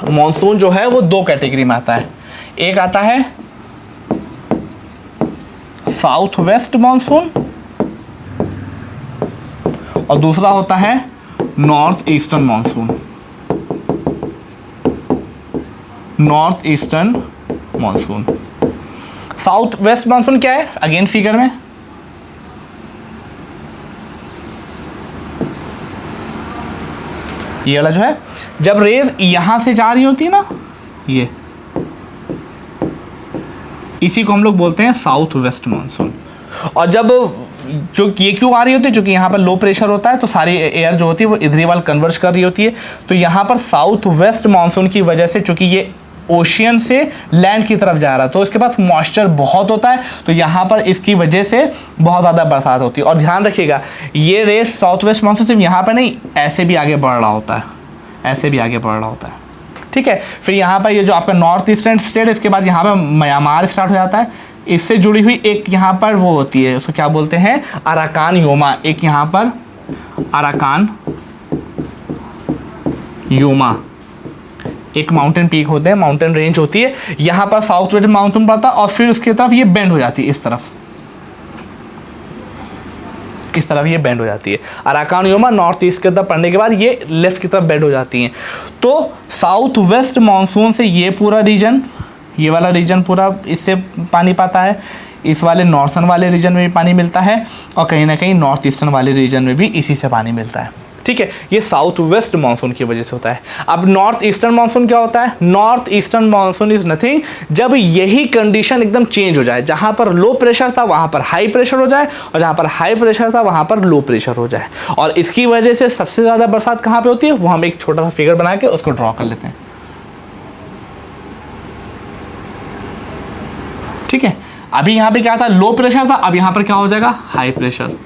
मानसून जो है वो दो कैटेगरी में आता है। एक आता है साउथ वेस्ट मानसून और दूसरा होता है north eastern monsoon. North eastern monsoon, south west monsoon क्या है अगेन फिगर में, ये वाला जो है जब रेज यहां से जा रही होती है ना, ये इसी को हम लोग बोलते हैं साउथ वेस्ट मानसून। और जब जो ये क्यों आ रही होती है, क्योंकि यहाँ पर लो प्रेशर होता है तो सारी एयर जो होती है वो इधर वाल कन्वर्ज कर रही होती है। तो यहाँ पर साउथ वेस्ट मानसून की वजह से, चूंकि ये ओशियन से लैंड की तरफ जा रहा है तो इसके पास मॉइस्चर बहुत होता है, तो यहाँ पर इसकी वजह से बहुत ज़्यादा बरसात होती है। और ध्यान रखिएगा ये रेस साउथ वेस्ट मानसून सिर्फ यहाँ पर नहीं, ऐसे भी आगे बढ़ रहा होता है, ऐसे भी आगे बढ़ रहा होता है। ठीक है, फिर यहाँ पर ये जो आपका नॉर्थ ईस्टर्न स्टेट, इसके बाद यहाँ पर म्यांमार स्टार्ट हो जाता है, इससे जुड़ी हुई एक यहाँ पर वो होती है, उसको क्या बोलते हैं, अराकान योमा। एक यहाँ पर अराकान योमा एक माउंटेन पीक होते हैं, माउंटेन रेंज होती है, यहाँ पर साउथ वेस्ट माउंटेन पड़ता है और फिर उसकी तरफ ये बेंड हो जाती है, इस तरफ ये बेंड हो जाती है। अराकान योमा नॉर्थ ईस्ट की तरफ पड़ने के बाद ये लेफ्ट की तरफ बेंड हो जाती हैं। तो साउथ वेस्ट मानसून से ये पूरा रीजन, ये वाला रीजन पूरा इससे पानी पाता है, इस वाले नॉर्थर्न वाले रीजन में भी पानी मिलता है और कहीं ना कहीं नॉर्थ ईस्टर्न वाले रीजन में भी इसी से पानी मिलता है। ठीक है, ये साउथ वेस्ट मानसून की वजह से होता है। अब नॉर्थ ईस्टर्न मानसून क्या होता है, north eastern monsoon is nothing, जब यही कंडीशन एकदम चेंज हो जाए, जहां पर लो प्रेशर था वहां पर हाई प्रेशर हो जाए और जहां पर हाई प्रेशर था वहां पर लो प्रेशर हो जाए। और इसकी वजह से सबसे ज़्यादा बरसात कहाँ पे होती है, वो हम एक छोटा सा फिगर बना के उसको ड्रॉ कर लेते हैं। ठीक है, अभी यहाँ पे क्या था, लो प्रेशर था, अब यहाँ पर क्या हो जाएगा, हाई प्रेशर,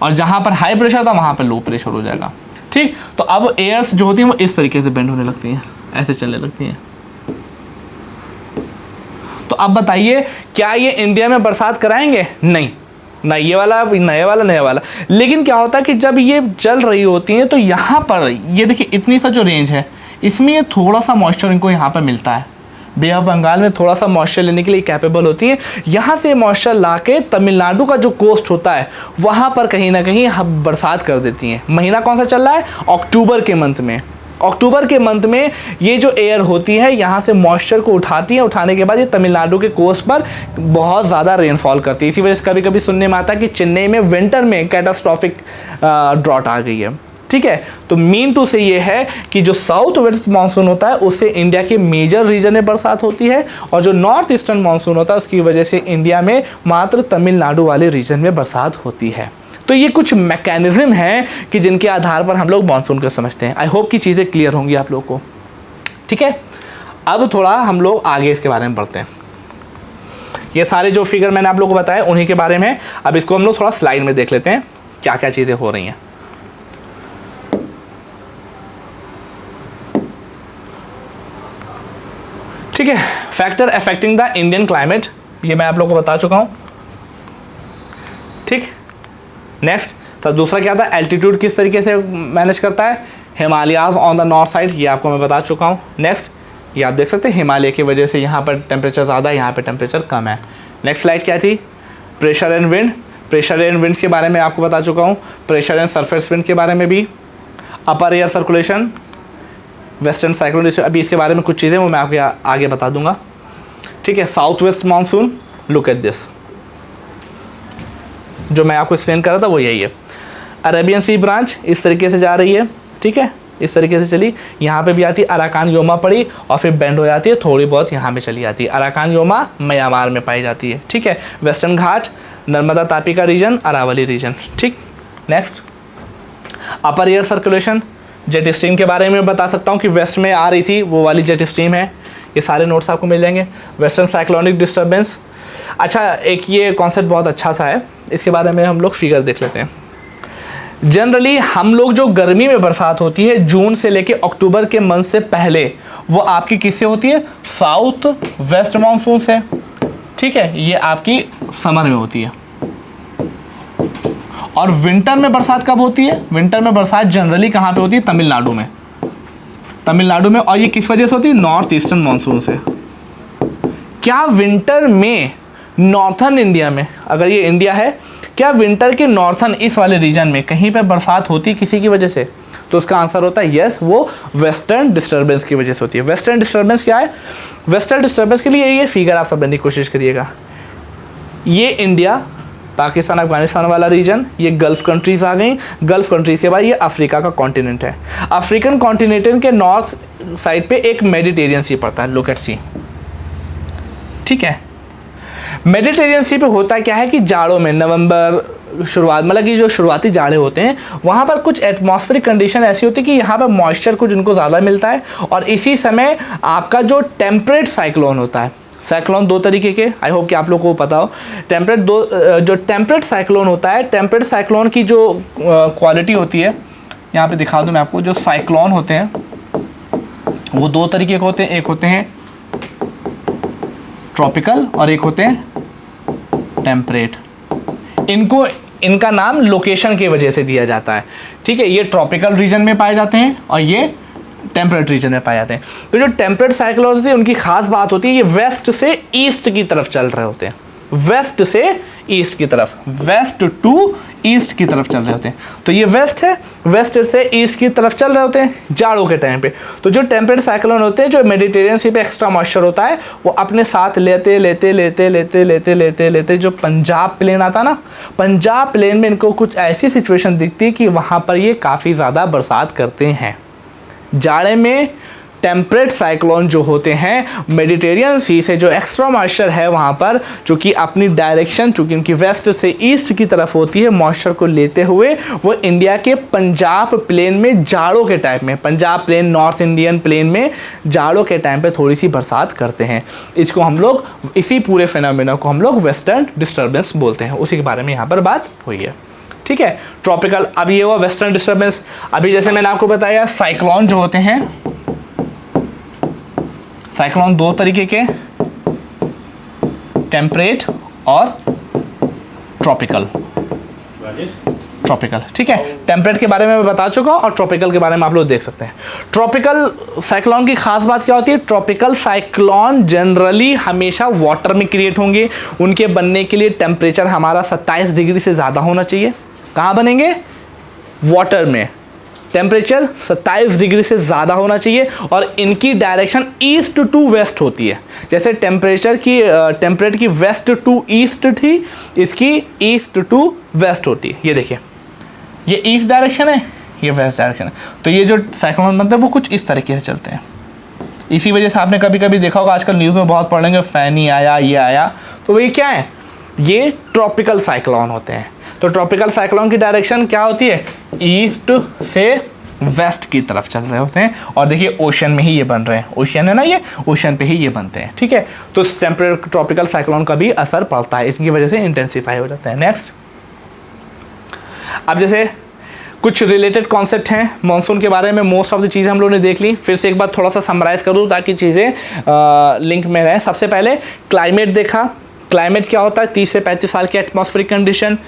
और जहाँ पर हाई प्रेशर था वहाँ पर लो प्रेशर हो जाएगा। ठीक, तो अब एयर्स जो होती हैं वो इस तरीके से बेंड होने लगती हैं, ऐसे चलने लगती हैं। तो अब बताइए क्या ये इंडिया में बरसात कराएंगे, नहीं, ना ये वाला, नया वाला, नया वाला। लेकिन क्या होता है कि जब ये चल रही होती हैं तो यहाँ पर ये देखिए इतनी सा जो रेंज है इसमें ये थोड़ा सा मॉइस्चर इनको यहाँ पर मिलता है, बे ऑफ बंगाल में थोड़ा सा मॉइस्चर लेने के लिए कैपेबल होती है। यहाँ से मॉइस्चर लाके तमिलनाडु का जो कोस्ट होता है वहाँ पर कहीं ना कहीं बरसात कर देती हैं। महीना कौन सा चल रहा है, अक्टूबर के मंथ में। अक्टूबर के मंथ में ये जो एयर होती है यहाँ से मॉइस्चर को उठाती है, उठाने के बाद ये तमिलनाडु के कोस्ट पर बहुत ज़्यादा रेनफॉल करती है। इसी वजह से कभी कभी सुनने में आता है कि चेन्नई में विंटर में कैटास्ट्रॉफिक ड्रॉट आ गई है। ठीक है, तो मीन टू से ये है कि जो साउथ वेस्ट मानसून होता है उससे इंडिया के मेजर रीजन में बरसात होती है और जो नॉर्थ ईस्टर्न मानसून होता है उसकी वजह से इंडिया में मात्र तमिलनाडु वाले रीजन में बरसात होती है। तो ये कुछ मैकेनिज्म हैं कि जिनके आधार पर हम लोग मानसून को समझते हैं। आई होप कि चीज़ें क्लियर होंगी आप लोगों को। ठीक है, अब थोड़ा हम लोग आगे इसके बारे में पढ़ते हैं। ये सारे जो फिगर मैंने आप लोगों को बताया उन्हीं के बारे में। अब इसको हम लोग थोड़ा स्लाइड में देख लेते हैं क्या क्या चीज़ें हो रही हैं। ठीक है, factor affecting the Indian climate, ये मैं आप लोगों को बता चुका हूँ। ठीक, नेक्स्ट तो दूसरा क्या था, एल्टीट्यूड किस तरीके से मैनेज करता है, Himalayas on the north side, ये आपको मैं बता चुका हूँ। नेक्स्ट ये आप देख सकते हैं हिमालय की वजह से यहाँ पर टेम्परेचर ज़्यादा है, यहाँ पर टेम्परेचर कम है। नेक्स्ट स्लाइड क्या थी, pressure and wind. Pressure and winds के बारे में आपको बता चुका हूँ। प्रेशर एंड सरफेस विंड के बारे में भी, अपर एयर सर्कुलेशन, वेस्टर्न साइक्लोन, अभी इसके बारे में कुछ चीज़ें वो मैं आपको आगे बता दूंगा। ठीक है, south west monsoon, look at this, जो मैं आपको एक्सप्लेन कर रहा था वो यही है। अरेबियन सी ब्रांच इस तरीके से जा रही है। ठीक है, इस तरीके से चली, यहाँ पे भी आती है, अराकान योमा पड़ी और फिर बेंड हो जाती है, थोड़ी बहुत यहाँ पे चली जाती है। अराकान योमा म्यांमार में पाई जाती है, ठीक है। वेस्टर्न घाट, नर्मदा तापी का रीजन, अरावली रीजन, ठीक। नेक्स्ट, अपर एयर सर्कुलेशन, जेट स्ट्रीम के बारे में बता सकता हूँ कि वेस्ट में आ रही थी, वो वाली जेट स्ट्रीम है, ये सारे नोट्स आपको मिल जाएंगे। वेस्टर्न साइक्लोनिक डिस्टर्बेंस, अच्छा एक ये कॉन्सेप्ट बहुत अच्छा सा है, इसके बारे में हम लोग फिगर देख लेते हैं। जनरली हम लोग जो गर्मी में बरसात होती है जून से लेके अक्टूबर के मंथ से पहले, वो आपकी किससे होती है, साउथ वेस्ट मानसून से, ठीक है। ये आपकी समर में होती है। और विंटर में बरसात कब होती है, विंटर में बरसात जनरली कहाँ पे होती है, तमिलनाडु में, तमिलनाडु में। और ये किस वजह से होती है, नॉर्थ ईस्टर्न मानसून से। क्या विंटर में नॉर्थर्न इंडिया में, अगर ये इंडिया है, क्या विंटर के नॉर्थर्न इस वाले रीजन में कहीं पे बरसात होती किसी की वजह से, तो उसका आंसर होता है यस, वो वेस्टर्न डिस्टर्बेंस की वजह से होती है। वेस्टर्न डिस्टर्बेंस क्या है, वेस्टर्न डिस्टर्बेंस के लिए ये फिगर आप समझने की कोशिश करिएगा। ये इंडिया, पाकिस्तान, अफगानिस्तान वाला रीजन, ये गल्फ कंट्रीज आ गई। गल्फ कंट्रीज के बाद ये अफ्रीका का कॉन्टिनेंट है। अफ्रीकन कॉन्टिनेंट के नॉर्थ साइड पे एक मेडिटेरियन सी पड़ता है, लुक एट सी, ठीक है। मेडिटेरियन सी पे होता क्या है कि जाड़ों में नवंबर शुरुआत, मतलब कि जो शुरुआती जाड़े होते हैं, वहाँ पर कुछ एटमॉस्फेरिक कंडीशन ऐसी होती है कि यहाँ पर मॉइस्चर कुछ उनको ज़्यादा मिलता है, और इसी समय आपका जो टेम्परेट साइक्लोन होता है, साइक्लोन दो तरीके के, आई होप कि आप लोगों को पता हो। जो टेम्परेट साइक्लोन होता है, टेम्परेट साइक्लोन की जो क्वालिटी होती है, यहाँ पे दिखा दूँ मैं आपको, जो साइक्लोन होते हैं वो दो तरीके के होते हैं, एक होते हैं ट्रॉपिकल और एक होते हैं टेम्परेट। इनका नाम लोकेशन की वजह से दिया जाता है, ठीक है। ये ट्रॉपिकल रीजन में पाए जाते हैं और ये टेम्परेट रीजन में पाए जाते हैं। तो जो टेम्परेट साइक्लोन से उनकी खास बात होती है, ये वेस्ट से ईस्ट की तरफ चल रहे होते हैं, वेस्ट से ईस्ट की तरफ, वेस्ट टू ईस्ट की तरफ चल रहे होते हैं। तो ये वेस्ट है, वेस्ट से ईस्ट की तरफ चल रहे होते हैं जाड़ों के टाइम पे। तो जो टेम्परेट साइक्लोन होते हैं, जो मेडिटेरियन सी पे एक्स्ट्रा मॉइस्चर होता है, वो अपने साथ लेते लेते लेते लेते लेते लेते लेते जो पंजाब प्लेन आता ना, पंजाब प्लेन में इनको कुछ ऐसी सिचुएशन दिखती है कि वहाँ पर ये काफ़ी ज़्यादा बरसात करते हैं। जाड़े में टेम्परेट साइक्लोन जो होते हैं, मेडिटेरियन सी से जो एक्स्ट्रा मॉइस्चर है वहाँ पर, जो कि अपनी डायरेक्शन, चूँकि उनकी वेस्ट से ईस्ट की तरफ होती है, मॉइस्चर को लेते हुए वो इंडिया के पंजाब प्लेन में जाड़ों के टाइम में, Punjab plain, north Indian plain में जाड़ों के टाइम पे थोड़ी सी बरसात करते हैं। इसको हम लोग, इसी पूरे फिनोमेना को हम लोग वेस्टर्न डिस्टर्बेंस बोलते हैं। उसी के बारे में यहाँ पर बात हुई है, ठीक है। ट्रॉपिकल, अब ये हुआ वेस्टर्न डिस्टर्बेंस। अभी जैसे मैंने आपको बताया, साइक्लोन जो होते हैं, साइक्लोन दो तरीके के, टेम्परेट और ट्रॉपिकल, ट्रॉपिकल, ठीक है। टेम्परेट के बारे में मैं बता चुका हूं और ट्रॉपिकल के बारे में आप लोग देख सकते हैं। ट्रॉपिकल साइक्लोन की खास बात क्या होती है, ट्रॉपिकल साइक्लोन जनरली हमेशा वाटर में क्रिएट होंगे। उनके बनने के लिए टेम्परेचर हमारा 27 डिग्री से ज़्यादा होना चाहिए। कहाँ बनेंगे, वाटर में। टेम्परेचर 27 डिग्री से ज़्यादा होना चाहिए और इनकी डायरेक्शन ईस्ट टू वेस्ट होती है। जैसे टेम्परेट की वेस्ट टू ईस्ट थी, इसकी ईस्ट टू वेस्ट होती है। ये देखिए, ये ईस्ट डायरेक्शन है, ये वेस्ट डायरेक्शन है। तो ये जो साइक्लोन बनते हैं वो कुछ इस तरीके से चलते हैं। इसी वजह से आपने कभी कभी देखा होगा, आजकल न्यूज़ में बहुत पढ़ लेंगे, फैनी आया, ये आया, तो ये क्या है, ये ट्रॉपिकल साइक्लोन होते हैं। तो ट्रॉपिकल साइक्लोन की डायरेक्शन क्या होती है, ईस्ट से वेस्ट की तरफ चल रहे होते हैं। और देखिए ओशन में ही ये बन रहे हैं, ओशन है ना, ये ओशन पे ही ये बनते हैं, ठीक है। तो टेम्परेट ट्रॉपिकल साइक्लोन का भी असर पड़ता है, इसकी वजह से इंटेंसिफाई हो जाता है। नेक्स्ट, अब जैसे कुछ रिलेटेड कॉन्सेप्ट हैं मानसून के बारे में, मोस्ट ऑफ द चीज़ें हम लोगों ने देख ली। फिर से एक बार थोड़ा सा समराइज़ कर दूँ ताकि चीज़ें लिंक में रहें। सबसे पहले क्लाइमेट देखा, क्लाइमेट क्या होता है, 30 से 35 साल की एटमॉस्फेरिक कंडीशन।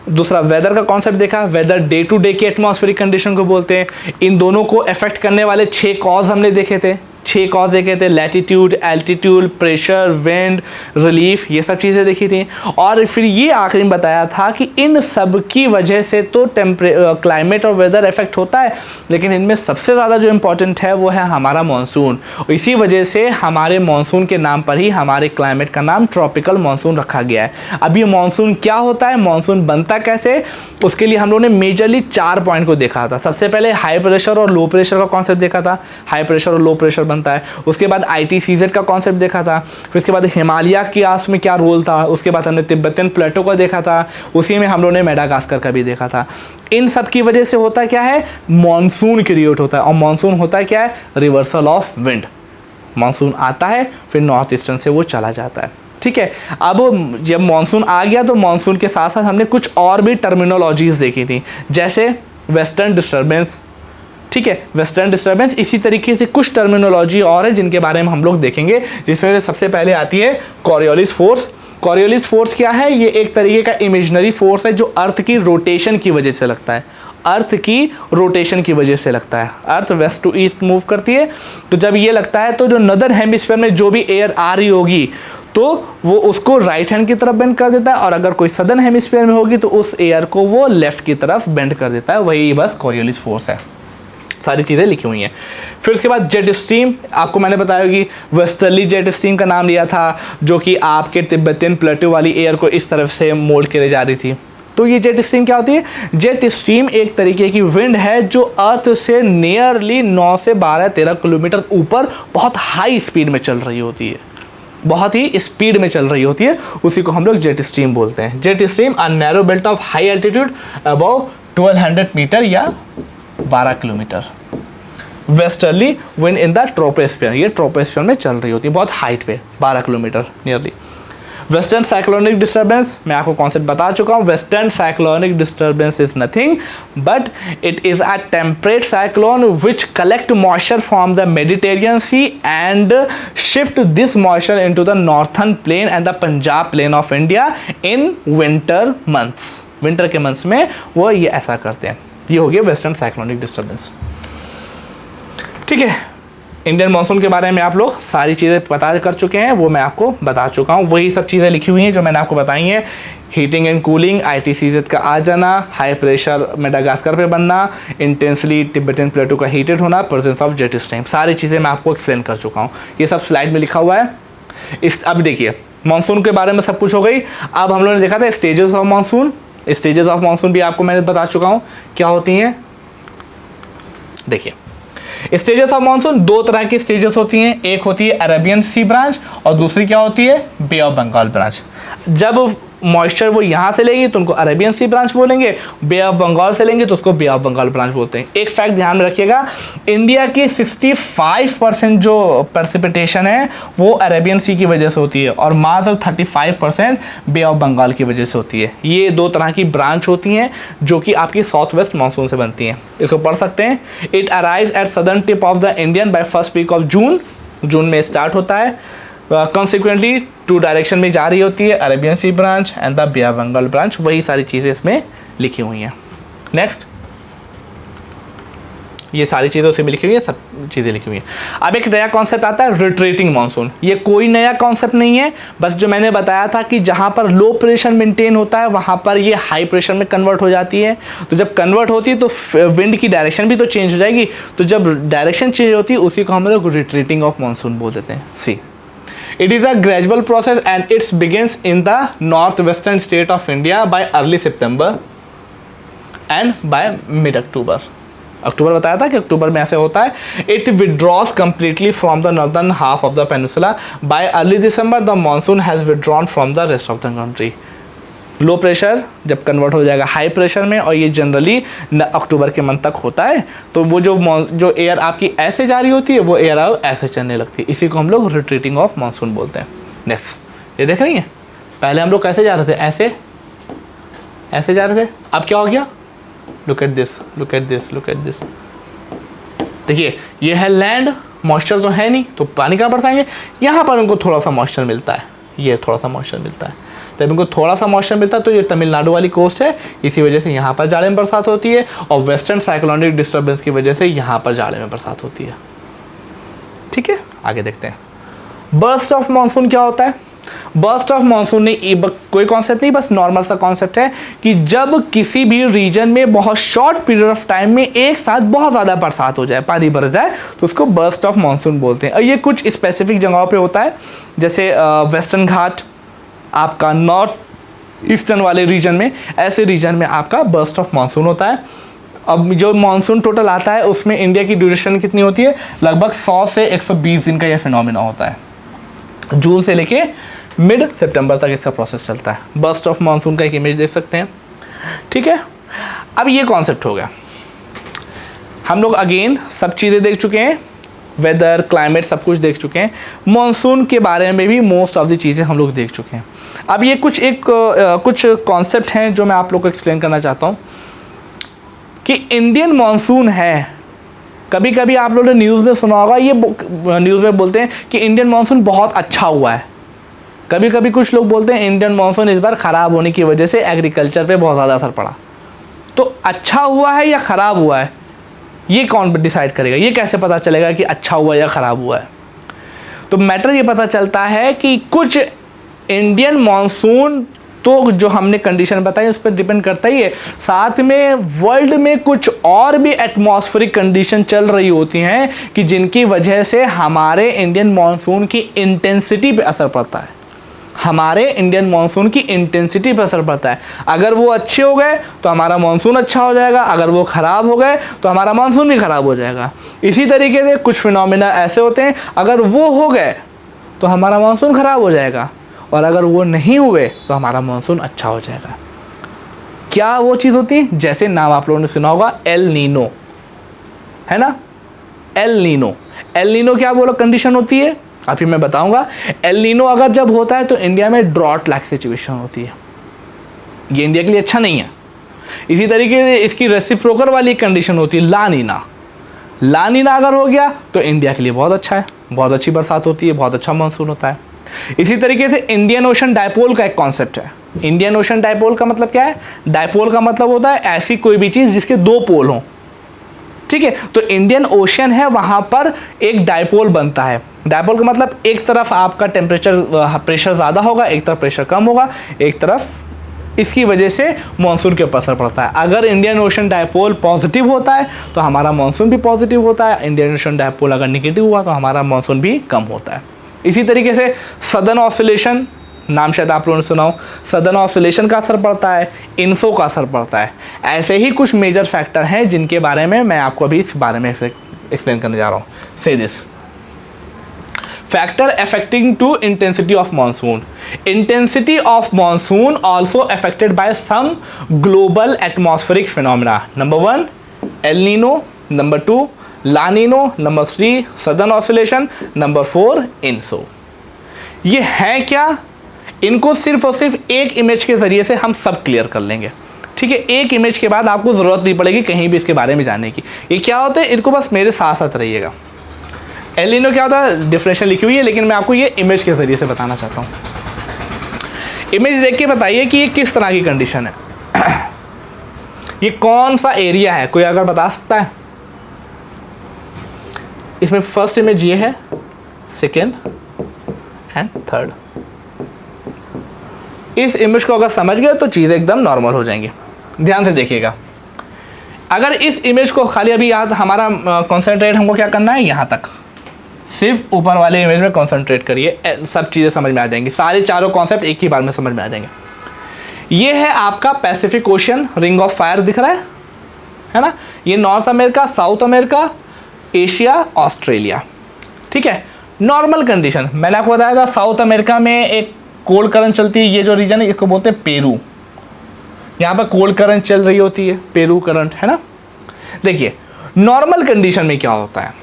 दूसरा वेदर का कॉन्सेप्ट देखा, वेदर डे टू डे की एटमॉस्फेरिक कंडीशन को बोलते हैं। इन दोनों को अफेक्ट करने वाले 6 कॉज हमने देखे थे, 6 कॉज देखे थे, latitude, altitude, pressure, wind, relief, ये सब चीज़ें देखी थी। और फिर ये आखिरी में बताया था कि इन सब की वजह से तो क्लाइमेट और वेदर इफेक्ट होता है, लेकिन इनमें सबसे ज़्यादा जो इम्पोर्टेंट है वो है हमारा मानसून। इसी वजह से हमारे मानसून के नाम पर ही हमारे क्लाइमेट का नाम ट्रॉपिकल मानसून रखा गया है। अब ये मानसून क्या होता है, मानसून बनता कैसे, उसके लिए हम लोगों ने मेजरली 4 पॉइंट को देखा था। सबसे पहले हाई प्रेशर और लो प्रेशर का कॉन्सेप्ट देखा था, हाई प्रेशर और लो प्रेशर बनता है। उसके बाद ITCZ का कॉन्सेप्ट देखा था। फिर उसके बाद हिमालय की आस में क्या रोल था, उसके बाद हमने तिब्बतियन प्लेटो को देखा था, उसी में हम लोगों ने मेडागास्कर का भी देखा था। इन सब की वजह से होता क्या है, मानसून क्रिएट होता है। और मानसून होता है क्या है, रिवर्सल ऑफ विंड। मानसून आता है फिर नॉर्थ ईस्टर्न से वो चला जाता है, ठीक है। अब जब मानसून आ गया तो मानसून के साथ साथ हमने कुछ और भी टर्मिनोलॉजीज देखी थी, जैसे वेस्टर्न डिस्टर्बेंस, ठीक है। वेस्टर्न डिस्टर्बेंस, इसी तरीके से कुछ टर्मिनोलॉजी और है जिनके बारे में हम लोग देखेंगे, जिसमें से सबसे पहले आती है कॉरियोलिस फोर्स। कॉरियोलिस फोर्स क्या है, ये एक तरीके का इमेजिनरी फोर्स है जो अर्थ की रोटेशन की वजह से लगता है। अर्थ की रोटेशन की वजह से लगता है, अर्थ वेस्ट टू ईस्ट मूव करती है, तो जब ये लगता है तो जो नदर हेमिस्फीयर में जो भी एयर आ रही होगी तो वो उसको राइट हैंड की तरफ बेंड कर देता है, और अगर कोई सदर्न हेमिस्फीयर में होगी तो उस एयर को वो लेफ्ट की तरफ बेंड कर देता है। वही बस कॉरियोलिस फोर्स है। सारी चीज़ें लिखी हुई हैं। फिर उसके बाद जेट स्ट्रीम, आपको मैंने बताया कि वेस्टर्ली जेट स्ट्रीम का नाम लिया था, जो कि आपके तिब्बतियन प्लेटो वाली एयर को इस तरफ से मोल्ड करे जा रही थी। तो ये जेट स्ट्रीम क्या होती है, जेट स्ट्रीम एक तरीके की विंड है जो अर्थ से नियरली 9 से 12-13 किलोमीटर ऊपर बहुत हाई स्पीड में चल रही होती है, बहुत ही स्पीड में चल रही होती है, उसी को हम लोग जेट स्ट्रीम बोलते हैं। Jet stream a narrow belt of high altitude above 1200 metre या 12 kilometre. Westerly wind in the troposphere, ये ट्रोपोस्फीयर में चल रही होती है बहुत हाइट पे, 12 kilometre nearly. Western cyclonic disturbance, मैं आपको कॉन्सेप्ट बता चुका हूँ। Western cyclonic disturbance is nothing but it is a temperate cyclone which collect moisture from the Mediterranean sea and shift this moisture into the northern plane and the Punjab plain of India in winter months. Winter के months में वो ये ऐसा करते हैं। ये हो गया वेस्टर्न साइक्लोनिक डिस्टर्बेंस, ठीक है। इंडियन मानसून के बारे में आप लोग सारी चीज़ें पता कर चुके हैं, वो मैं आपको बता चुका हूँ। वही सब चीज़ें लिखी हुई हैं जो मैंने आपको बताई हैं। हीटिंग एंड कूलिंग, ITCZ का आ जाना, हाई प्रेशर मेडागास्कर पे बनना, इंटेंसली तिब्बतियन प्लेटो का हीटेड होना, प्रेजेंस ऑफ जेट स्ट्रीम, सारी चीज़ें मैं आपको एक्सप्लेन कर चुका हूँ। ये सब स्लाइड में लिखा हुआ है। अब देखिए मानसून के बारे में सब कुछ हो गई। अब हम लोगों ने देखा था stages of monsoon. Stages of monsoon भी आपको मैंने बता चुका हूँ क्या होती हैं। देखिए स्टेजेस ऑफ मानसून, 2 तरह की स्टेजेस होती हैं, एक होती है अरेबियन सी ब्रांच और दूसरी क्या होती है, बे ऑफ बंगाल ब्रांच। जब मॉइस्चर वो यहाँ से लेंगे तो उनको अरेबियन सी ब्रांच बोलेंगे, बे ऑफ बंगाल से लेंगे तो उसको बे ऑफ बंगाल ब्रांच बोलते हैं। एक फैक्ट ध्यान में रखिएगा, इंडिया की 65% जो प्रेसिपिटेशन है वो अरेबियन सी की वजह से होती है और मात्र 35% बे ऑफ बंगाल की वजह से होती है। ये 2 तरह की ब्रांच होती हैं जो कि आपकी साउथ वेस्ट मानसून से बनती हैं। इसको पढ़ सकते हैं। It arise at southern tip of the Indian by first week of June, जून में स्टार्ट होता है। कॉन्सिक्वेंटली 2 डायरेक्शन में जा रही होती है, Arabian sea branch and the bay of Bengal branch. वही सारी चीज़ें इसमें लिखी हुई हैं। नेक्स्ट, ये सारी चीज़ें उसमें लिखी हुई है, सब चीज़ें लिखी हुई हैं। अब एक नया कॉन्सेप्ट आता है रिट्रीटिंग मानसून। ये कोई नया कॉन्सेप्ट नहीं है, बस जो मैंने बताया था कि जहाँ पर लो प्रेशर मेंटेन होता है वहाँ पर ये हाई प्रेशर में कन्वर्ट हो जाती है। तो जब कन्वर्ट होती है तो विंड की डायरेक्शन भी तो चेंज हो जाएगी। तो जब डायरेक्शन चेंज होती है उसी को हम लोग रिट्रीटिंग ऑफ मानसून बोल देते हैं। सी, it is a gradual process and it begins in the northwestern state of India by early September and by mid October। अक्टूबर बताया था कि अक्टूबर में ऐसे होता है। It withdraws completely from the northern half of the peninsula by early December the monsoon has withdrawn from the rest of the country। Low pressure जब convert हो जाएगा हाई प्रेशर में, और ये जनरली अक्टूबर के मंथ तक होता है। तो वो जो एयर आपकी ऐसे जा रही होती है वो एयर ऐसे चलने लगती है, इसी को हम लोग रिट्रीटिंग ऑफ मानसून बोलते हैं। नेक्स्ट, ये देख रही हैं, पहले हम लोग कैसे जा रहे थे, ऐसे ऐसे जा रहे थे, अब क्या हो गया, look at this, look at this, look at this. देखिए ये है लैंड, मॉइस्चर तो है नहीं तो पानी कहाँ बरसाएंगे, यहाँ पर उनको थोड़ा सा मॉइस्चर मिलता है, ये थोड़ा सा मॉइस्चर मिलता है। जब इनको थोड़ा सा मॉइस्चर मिलता है तो ये तमिलनाडु वाली कोस्ट है, इसी वजह से यहाँ पर जाड़े में बरसात होती है, और वेस्टर्न साइक्लोनिक डिस्टर्बेंस की वजह से यहाँ पर जाड़े में बरसात होती है। ठीक है, आगे देखते हैं। बर्स्ट ऑफ मानसून क्या होता है? बर्स्ट ऑफ मानसून नहीं, कोई कॉन्सेप्ट नहीं, बस नॉर्मल सा कॉन्सेप्ट है कि जब किसी भी रीजन में बहुत शॉर्ट पीरियड ऑफ टाइम में एक साथ बहुत ज़्यादा बरसात हो जाए, पानी बरस जाए, तो उसको बर्स्ट ऑफ मानसून बोलते हैं। और ये कुछ स्पेसिफिक जगहों पे होता है, जैसे वेस्टर्न घाट, आपका नॉर्थ ईस्टर्न वाले रीजन में, ऐसे रीजन में आपका बर्स्ट ऑफ मानसून होता है। अब जो मानसून टोटल आता है उसमें इंडिया की ड्यूरेशन कितनी होती है? लगभग 100 से 120 दिन का यह फिनोमिना होता है। जून से लेके मिड सितंबर तक इसका प्रोसेस चलता है। बर्स्ट ऑफ मानसून का एक इमेज देख सकते हैं, ठीक है। अब ये कॉन्सेप्ट हो गया। हम लोग अगेन सब चीज़ें देख चुके हैं, वेदर, क्लाइमेट, सब कुछ देख चुके हैं। मानसून के बारे में भी मोस्ट ऑफ द चीज़ें हम लोग देख चुके हैं। अब ये कुछ कॉन्सेप्ट हैं जो मैं आप लोग को एक्सप्लेन करना चाहता हूँ कि इंडियन मानसून है। कभी कभी आप लोगों ने न्यूज़ में सुना होगा, ये न्यूज़ में बोलते हैं कि इंडियन मानसून बहुत अच्छा हुआ है। कभी कभी कुछ लोग बोलते हैं इंडियन मानसून इस बार ख़राब होने की वजह से एग्रीकल्चर पे बहुत ज़्यादा असर पड़ा। तो अच्छा हुआ है या ख़राब हुआ है, ये कौन डिसाइड करेगा? ये कैसे पता चलेगा कि अच्छा हुआ या ख़राब हुआ है? तो मैटर ये पता चलता है कि कुछ इंडियन मानसून तो जो हमने कंडीशन बताई उस पर डिपेंड करता ही है, साथ में वर्ल्ड में कुछ और भी एटमॉस्फेरिक कंडीशन चल रही होती हैं कि जिनकी वजह से हमारे इंडियन मानसून की इंटेंसिटी पे असर पड़ता है। हमारे इंडियन मानसून की इंटेंसिटी पर असर पड़ता है। अगर वो अच्छे हो गए तो हमारा मानसून अच्छा हो जाएगा, अगर वो ख़राब हो गए तो हमारा मानसून भी ख़राब हो जाएगा। इसी तरीके से कुछ फिनोमिना ऐसे होते हैं, अगर वो हो गए तो हमारा मानसून ख़राब हो जाएगा, और अगर वो नहीं हुए तो हमारा मानसून अच्छा हो जाएगा। क्या वो चीज़ होती है? जैसे नाम आप लोगों ने सुना होगा, एल नीनो, है ना? एल नीनो, एल नीनो क्या बोलो कंडीशन होती है? अभी मैं बताऊंगा। एल नीनो अगर जब होता है तो इंडिया में ड्रॉट लाइक सिचुएशन होती है। ये इंडिया के लिए अच्छा नहीं है। इसी तरीके से इसकी रेसिप्रोकल वाली कंडीशन होती है, ला नीना। ला नीना अगर हो गया तो इंडिया के लिए बहुत अच्छा है, बहुत अच्छी बरसात होती है, बहुत अच्छा मानसून होता है। इसी तरीके से इंडियन ओशन डायपोल का एक कॉन्सेप्ट है। इंडियन ओशन डायपोल का मतलब क्या है? डायपोल का मतलब होता है ऐसी कोई भी चीज़ जिसके दो पोल हों, ठीक है। तो इंडियन ओशन है, वहाँ पर एक डायपोल बनता है। डायपोल का मतलब एक तरफ आपका प्रेशर ज़्यादा होगा, एक तरफ प्रेशर कम होगा, एक तरफ, इसकी वजह से मानसून के ऊपर असर पड़ता है। अगर इंडियन ओशन डायपोल पॉजिटिव होता है तो हमारा मानसून भी पॉजिटिव होता है। इंडियन ओशन डायपोल अगर निगेटिव हुआ तो हमारा मानसून भी कम होता है। इसी तरीके से सदर्न ऑसिलेशन, नाम शायद आप लोगों ने सुना हो, सदर्न ऑसिलेशन का असर पड़ता है, इनसो का असर पड़ता है। ऐसे ही कुछ मेजर फैक्टर हैं जिनके बारे में मैं आपको अभी इस बारे में एक्सप्लेन करने जा रहा हूँ। से this factor affecting to intensity of monsoon. Intensity of monsoon also affected by some global atmospheric phenomena. Number 1 El Nino, number 2 La Nino, number 3 southern oscillation, number 4 ENSO. ये है क्या? इनको सिर्फ और सिर्फ एक इमेज के ज़रिए से हम सब क्लियर कर लेंगे, ठीक है। एक इमेज के बाद आपको ज़रूरत नहीं पड़ेगी कहीं भी इसके बारे में जानने की। ये क्या होता है, इनको बस मेरे साथ साथ रहिएगा। एल नीनो क्या होता है, डिफरेंशियल लिखी हुई है, लेकिन मैं आपको ये इमेज के ज़रिए से बताना चाहता हूँ। इमेज देख के बताइए कि ये किस तरह की कंडीशन है। ये कौन सा एरिया है, कोई अगर बता सकता है? इसमें फर्स्ट इमेज ये है, सेकेंड एंड थर्ड। इस इमेज को अगर समझ गए तो चीज़ें एकदम नॉर्मल हो जाएंगी। ध्यान से देखिएगा। अगर इस इमेज को खाली अभी याद, हमारा कॉन्सेंट्रेट हमको क्या करना है, यहाँ तक, सिर्फ ऊपर वाले इमेज में कॉन्सेंट्रेट करिए, सब चीज़ें समझ में आ जाएंगी। सारे चारों कॉन्सेप्ट एक ही बार में समझ में आ जाएंगे। ये है आपका Pacific ocean, ring of fire दिख रहा है ना? ये north America, south America, Asia, Australia, ठीक है। नॉर्मल कंडीशन मैंने आपको बताया था, साउथ अमेरिका में एक कोल्ड करंट चलती है। ये जो रीजन है इसको बोलते हैं पेरू। यहाँ पर कोल्ड करंट चल रही होती है, पेरू करंट, है ना? देखिए नॉर्मल कंडीशन में क्या होता है,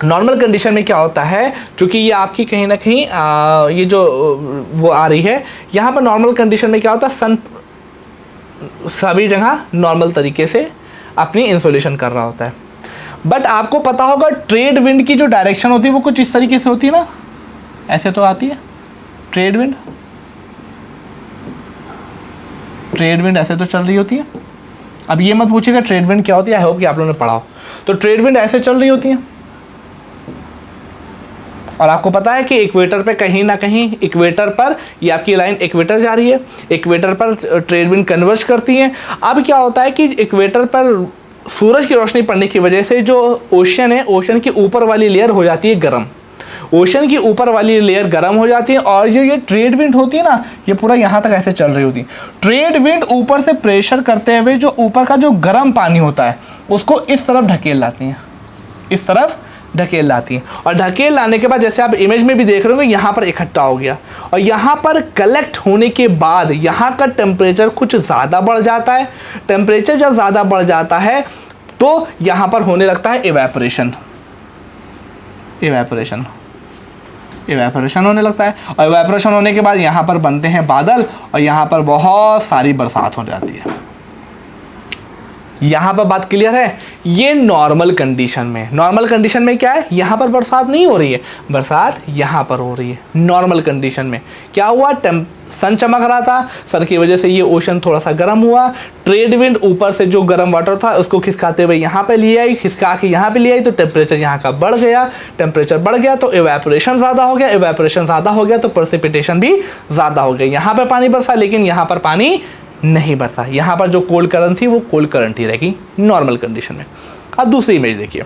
नॉर्मल कंडीशन में क्या होता है, चूँकि ये आपकी कहीं ना कहीं ये जो वो आ रही है, यहाँ पर नॉर्मल कंडीशन में क्या होता है, सन सभी जगह नॉर्मल तरीके से अपनी इंसोलेशन कर रहा होता है। बट आपको पता होगा ट्रेड विंड की जो डायरेक्शन होती है वो कुछ इस तरीके से होती है ना, ऐसे तो आती है ट्रेड विंड। ट्रेड विंड ऐसे तो चल रही होती है। अब ये मत पूछिएगा ट्रेड विंड क्या होती है, आई होप कि आप लोगों ने पढ़ा हो। तो ट्रेड विंड ऐसे चल रही होती है, और आपको पता है कि इक्वेटर पे कहीं ना कहीं इक्वेटर पर ये आपकी लाइन इक्वेटर जा रही है, इक्वेटर पर ट्रेड विंड कन्वर्ज करती है। अब क्या होता है कि इक्वेटर पर सूरज की रोशनी पड़ने की वजह से जो ओशन है, ओशन की ऊपर वाली लेयर हो जाती है गर्म, ओशन की ऊपर वाली लेयर गर्म हो जाती है और जो ये ट्रेड विंड होती है ना, ये पूरा यहाँ तक ऐसे चल रही होती है। ट्रेड विंड ऊपर से प्रेशर करते हुए जो ऊपर का जो गर्म पानी होता है उसको इस तरफ ढकेल लाती हैं, इस तरफ ढकेल लाती हैं। और ढकेल लाने के बाद जैसे आप इमेज में भी देख रहे होंगे यहाँ पर इकट्ठा हो गया और यहाँ पर कलेक्ट होने के बाद यहाँ का टेम्परेचर कुछ ज़्यादा बढ़ जाता है। टेम्परेचर जब ज़्यादा बढ़ जाता है तो यहाँ पर होने लगता है इवेपोरेशन, इवेपोरेशन होने लगता है। और इवेपोरेशन होने के बाद यहाँ पर बनते हैं बादल और यहाँ पर बहुत सारी बरसात हो जाती है। यहाँ पर बात क्लियर है? ये नॉर्मल कंडीशन में, नॉर्मल कंडीशन में क्या है, यहाँ पर बरसात नहीं हो रही है, बरसात यहाँ पर हो रही है। नॉर्मल कंडीशन में क्या हुआ, सन चमक रहा था, सन की वजह से ये ओशन थोड़ा सा गर्म हुआ, ट्रेड विंड ऊपर से जो गर्म वाटर था उसको खिसकाते हुए यहाँ पे ले आई, खिसका के यहाँ पे ले आई, तो टेम्परेचर यहाँ का बढ़ गया, टेम्परेचर बढ़ गया तो इवेपोरेशन ज़्यादा हो गया, इवेपोरेशन ज़्यादा हो गया तो प्रेसिपिटेशन भी ज़्यादा हो गया। यहाँ पर पानी बरसा लेकिन यहाँ पर पानी नहीं बरसा, यहाँ पर जो कोल्ड करंट थी वो कोल्ड करंट ही रहेगी नॉर्मल कंडीशन में। अब दूसरी इमेज देखिए,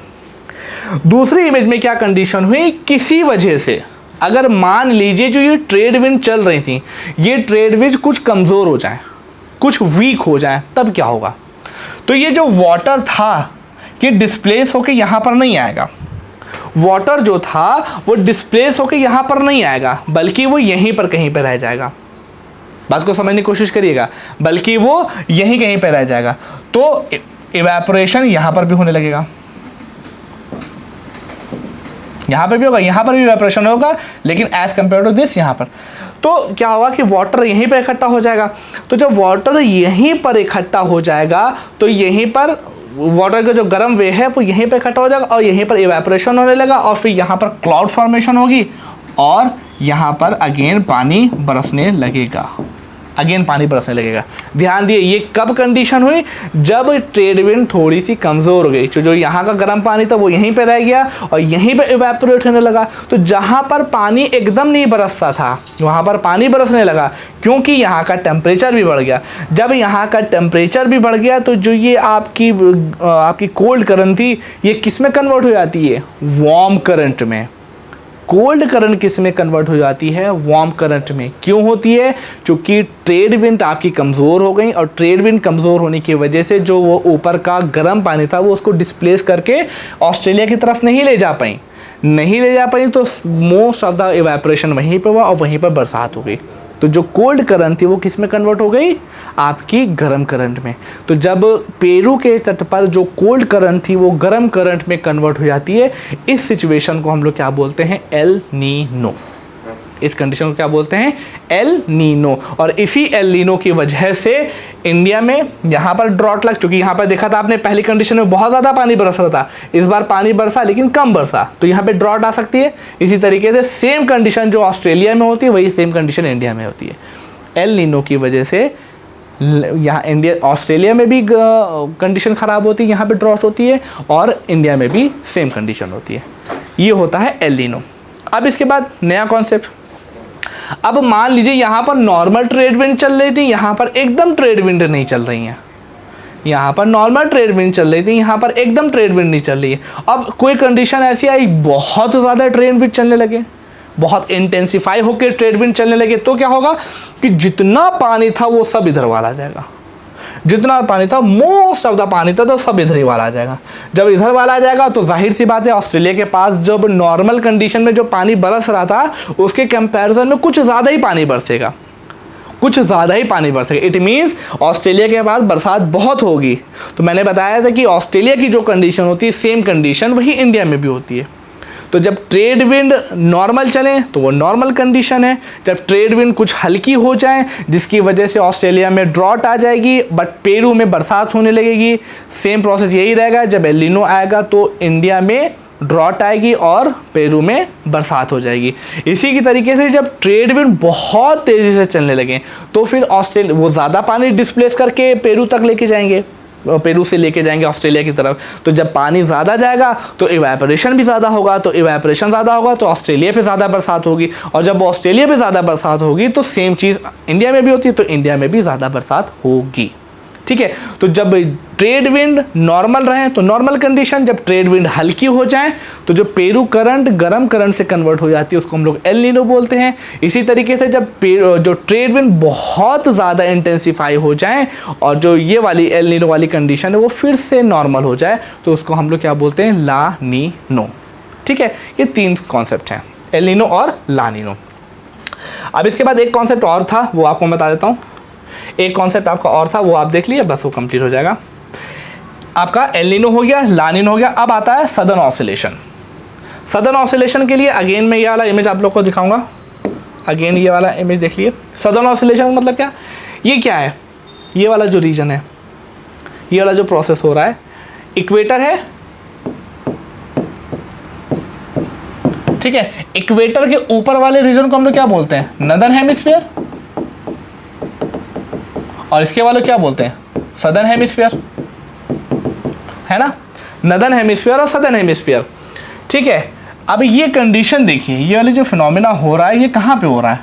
दूसरी इमेज में क्या कंडीशन हुई, किसी वजह से अगर मान लीजिए जो ये ट्रेड विंड चल रही थी, ये ट्रेड विंड कुछ कमज़ोर हो जाए, कुछ वीक हो जाए, तब क्या होगा, तो ये जो वाटर था ये डिस्प्लेस होकर यहाँ पर नहीं आएगा, वाटर जो था वो डिस्प्लेस होकर यहाँ पर नहीं आएगा, बल्कि वो यहीं पर कहीं पर रह जाएगा। बात को समझने की कोशिश करिएगा, बल्कि वो यहीं कहीं पर रह जाएगा। तो इवेपोरेशन यहाँ पर भी होने लगेगा, यहाँ पर भी होगा, यहाँ पर भी इवेपोरेशन होगा, लेकिन एज कंपेयर टू दिस यहाँ पर तो क्या होगा कि वाटर यहीं पर इकट्ठा हो जाएगा। तो जब वाटर यहीं पर इकट्ठा हो जाएगा तो यहीं पर वाटर का जो गर्म वे है वो यहीं पर इकट्ठा हो जाएगा और यहीं पर इवेपोरेशन होने लगा और फिर यहाँ पर क्लाउड फॉर्मेशन होगी और यहाँ पर अगेन पानी बरसने लगेगा, अगेन पानी बरसने लगेगा। ध्यान दिए, ये कब कंडीशन हुई, जब ट्रेड विंड थोड़ी सी कमज़ोर हो गई, जो यहाँ का गर्म पानी था वो यहीं पे रह गया और यहीं पे इवेपोरेट होने लगा। तो जहाँ पर पानी एकदम नहीं बरसता था वहाँ पर पानी बरसने लगा, क्योंकि यहाँ का टेम्परेचर भी बढ़ गया। जब यहाँ का टेम्परेचर भी बढ़ गया तो जो ये आपकी कोल्ड करंट थी ये किस में कन्वर्ट हो जाती है, वार्म करंट में। कोल्ड करंट किस में कन्वर्ट हो जाती है, वार्म करंट में। क्यों होती है, क्योंकि ट्रेड विंड आपकी कमज़ोर हो गई और ट्रेड विंड कमज़ोर होने की वजह से जो वो ऊपर का गर्म पानी था वो उसको डिस्प्लेस करके ऑस्ट्रेलिया की तरफ नहीं ले जा पाई, तो मोस्ट ऑफ द इवेपोरेशन वहीं पर हुआ और वहीं पर बरसात हो गई। तो जो कोल्ड करंट थी वो किस में कन्वर्ट हो गई, आपकी गर्म करंट में। तो जब पेरू के तट पर जो कोल्ड करंट थी वो गर्म करंट में कन्वर्ट हो जाती है, इस सिचुएशन को हम लोग क्या बोलते हैं, एल नीनो। इस कंडीशन को क्या बोलते हैं, एल नीनो। और इसी एल नीनो की वजह से इंडिया में यहाँ पर ड्रॉट लग, चूँकि यहाँ पर देखा था आपने पहली कंडीशन में बहुत ज़्यादा पानी बरस रहा था, इस बार पानी बरसा लेकिन कम बरसा, तो यहाँ पे ड्रॉट आ सकती है। इसी तरीके से सेम कंडीशन जो ऑस्ट्रेलिया में होती है वही सेम कंडीशन इंडिया में होती है। एल नीनो की वजह से यहाँ ऑस्ट्रेलिया में भी कंडीशन ख़राब होती है, यहाँ पे ड्रॉट होती है और इंडिया में भी सेम कंडीशन होती है। ये होता है एल नीनो। अब इसके बाद नया कॉन्सेप्ट, अब मान लीजिए यहाँ पर नॉर्मल ट्रेड विंड चल रही थी, यहाँ पर एकदम ट्रेड विंड नहीं चल रही हैं, यहाँ पर नॉर्मल ट्रेड विंड चल रही थी, यहाँ पर एकदम ट्रेड विंड नहीं चल रही है। अब कोई कंडीशन ऐसी आई, बहुत ज़्यादा ट्रेड विंड चलने लगे, बहुत इंटेंसिफाई होकर ट्रेड विंड चलने लगे, तो क्या होगा कि जितना पानी था वो सब इधर वाला आ जाएगा, जितना पानी था, मोस्ट ऑफ द पानी था, तो सब इधर ही वाला आ जाएगा। जब इधर वाला आ जाएगा तो जाहिर सी बात है ऑस्ट्रेलिया के पास जब नॉर्मल कंडीशन में जो पानी बरस रहा था उसके कंपैरिजन में कुछ ज़्यादा ही पानी बरसेगा, कुछ ज़्यादा ही पानी बरसेगा। इट मीन्स ऑस्ट्रेलिया के पास बरसात बहुत होगी। तो मैंने बताया था कि ऑस्ट्रेलिया की जो कंडीशन होती है सेम कंडीशन वही इंडिया में भी होती है। तो जब ट्रेड विंड नॉर्मल चले तो वो नॉर्मल कंडीशन है, जब ट्रेड विंड कुछ हल्की हो जाए जिसकी वजह से ऑस्ट्रेलिया में ड्रॉट आ जाएगी बट पेरू में बरसात होने लगेगी, सेम प्रोसेस यही रहेगा। जब एल नीनो आएगा तो इंडिया में ड्रॉट आएगी और पेरू में बरसात हो जाएगी। इसी की तरीके से जब ट्रेड विंड बहुत तेज़ी से चलने लगे तो फिर ऑस्ट्रेलिया वो ज़्यादा पानी डिस्प्लेस करके पेरू तक लेके जाएंगे, पेरू से लेके जाएंगे ऑस्ट्रेलिया की तरफ, तो जब पानी ज़्यादा जाएगा तो इवेपोरेशन भी ज़्यादा होगा, तो इवेपोरेशन ज़्यादा होगा तो ऑस्ट्रेलिया पे ज़्यादा बरसात होगी, और जब ऑस्ट्रेलिया पे ज़्यादा बरसात होगी तो सेम चीज़ इंडिया में भी होती है, तो इंडिया में भी ज़्यादा बरसात होगी। ठीक है, तो जब ट्रेड विंड नॉर्मल रहे तो नॉर्मल कंडीशन, जब ट्रेड विंड हल्की हो जाए तो जो पेरू करंट गर्म करंट से कन्वर्ट हो जाती है उसको हम लोग एल नीनो बोलते हैं। इसी तरीके से जब जो ट्रेड विंड बहुत ज़्यादा इंटेंसिफाई हो जाए और जो ये वाली एल नीनो वाली कंडीशन है वो फिर से नॉर्मल हो जाए तो उसको हम लोग क्या बोलते हैं, ला नीनो। ठीक है, ये 3 कॉन्सेप्ट हैं, एल नीनो और ला नीनो। अब इसके बाद एक कॉन्सेप्ट और था, वो आपको बता देता हूँ। एक कॉन्सेप्ट आपका और था, वो आप देख लिए, बस वो कंप्लीट हो जाएगा। आपका एल नीनो हो गया, ला नीनो हो गया। अब आता है सदर्न ऑसिलेशन। सदर्न ऑसिलेशन के लिए अगेन मैं ये वाला इमेज आप लोग को दिखाऊंगा। अगेन ये वाला इमेज देख लिए। सदर्न ऑसिलेशन मतलब क्या, ये क्या है, ये वाला जो रीजन है, ये वाला जो प्रोसेस हो रहा है, इक्वेटर है, ठीक है। इक्वेटर के ऊपर वाले रीजन को हम लोग क्या बोलते हैं, नदर्न हेमिस्फीयर, और इसके वाले क्या बोलते हैं, सदर्न हेमिस्फीयर, है ना, नदर्न हेमिस्फीयर और सदर्न हेमिस्फीयर। ठीक है, अब ये कंडीशन देखिए, ये वाली जो फिनोमेना हो रहा है ये कहाँ पे हो रहा है,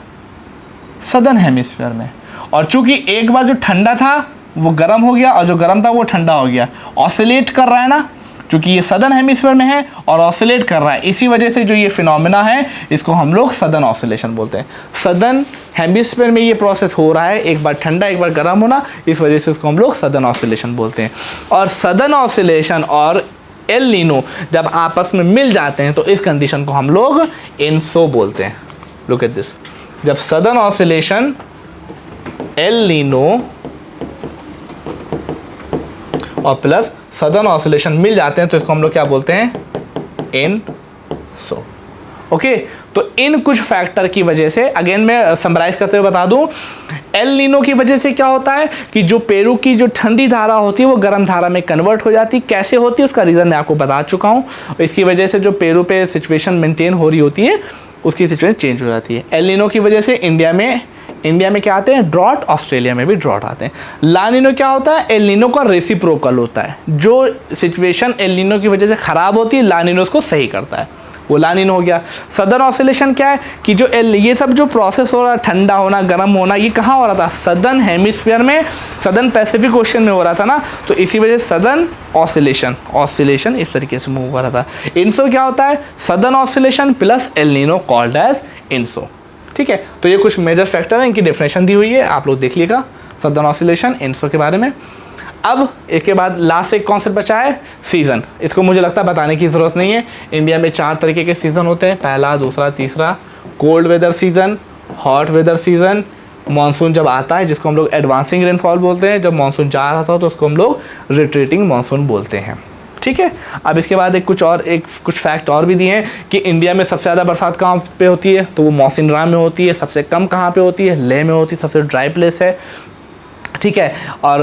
सदर्न हेमिस्फीयर में। और चूंकि एक बार जो ठंडा था वो गर्म हो गया और जो गर्म था वो ठंडा हो गया, ऑसिलेट कर रहा है ना, चूंकि ये सदर्न हेमिस्फीयर में है और ऑसिलेट कर रहा है, इसी वजह से जो ये फिनोमेना है इसको हम लोग सदर्न ऑसिलेशन बोलते हैं। सदर्न हेमिस्फीयर में ये प्रोसेस हो रहा है, एक बार ठंडा एक बार गर्म होना, इस वजह से उसको हम लोग सदर्न ऑसिलेशन बोलते हैं। और सदर्न ऑसिलेशन और एल नीनो जब आपस में मिल जाते हैं तो इस कंडीशन को हम लोग एनसो बोलते हैं। लुक एट दिस, जब सदर्न ऑसिलेशन, एल नीनो और प्लस सदर्न ऑसिलेशन मिल जाते हैं तो इसको हम लोग क्या बोलते हैं, एनसो। ओके, तो इन कुछ फैक्टर की वजह से, अगेन मैं समराइज करते हुए बता दूं, एल नीनो की वजह से क्या होता है कि जो पेरू की जो ठंडी धारा होती है वो गर्म धारा में कन्वर्ट हो जाती है। कैसे होती है उसका रीज़न मैं आपको बता चुका हूँ। इसकी वजह से जो पेरू पे सिचुएशन मेंटेन हो रही होती है उसकी सिचुएशन चेंज हो जाती है। एल नीनो की वजह से इंडिया में क्या आते हैं, ड्रॉट, ऑस्ट्रेलिया में भी ड्रॉट आते हैं। ला नीनो क्या होता है, एल नीनो का रेसिप्रोकल होता है। जो सिचुएशन एल नीनो की वजह से ख़राब होती है ला नीनो उसको सही करता है, वो ला नीनो हो गया। सदर्न ऑसिलेशन क्या है कि जो ये सब जो प्रोसेस हो रहा है, ठंडा होना गर्म होना, ये कहाँ हो रहा था, सदर्न हेमिस्फीयर में, सदर्न पैसिफिक ओशन में हो रहा था ना, तो इसी वजह से सदर्न ऑसिलेशन इस तरीके से मूव हो रहा था। इनसो क्या होता है, southern oscillation plus El Nino called as ENSO. ठीक है, तो ये कुछ मेजर फैक्टर है, इनकी डेफिनेशन दी हुई है, आप लोग देख लीजिएगा सदर्न ऑसिलेशन, इनसो के बारे में। अब इसके बाद लास्ट एक कॉन्सेप्ट बचा है, सीज़न। इसको मुझे लगता है बताने की ज़रूरत नहीं है। इंडिया में 4 तरीके के सीज़न होते हैं, पहला, दूसरा, तीसरा। Cold weather season, hot weather season, monsoon जब आता है जिसको हम लोग एडवांसिंग रेनफॉल बोलते हैं, जब मानसून जा रहा था तो उसको हम लोग रिट्रीटिंग मानसून बोलते हैं। ठीक है, अब इसके बाद कुछ फैक्ट और भी दिए हैं कि इंडिया में सबसे ज़्यादा बरसात कहाँ पे होती है, तो वो मौसिन राम में होती है। सबसे कम कहाँ पे होती है, लेह में होती है, सबसे ड्राई प्लेस है। ठीक है, और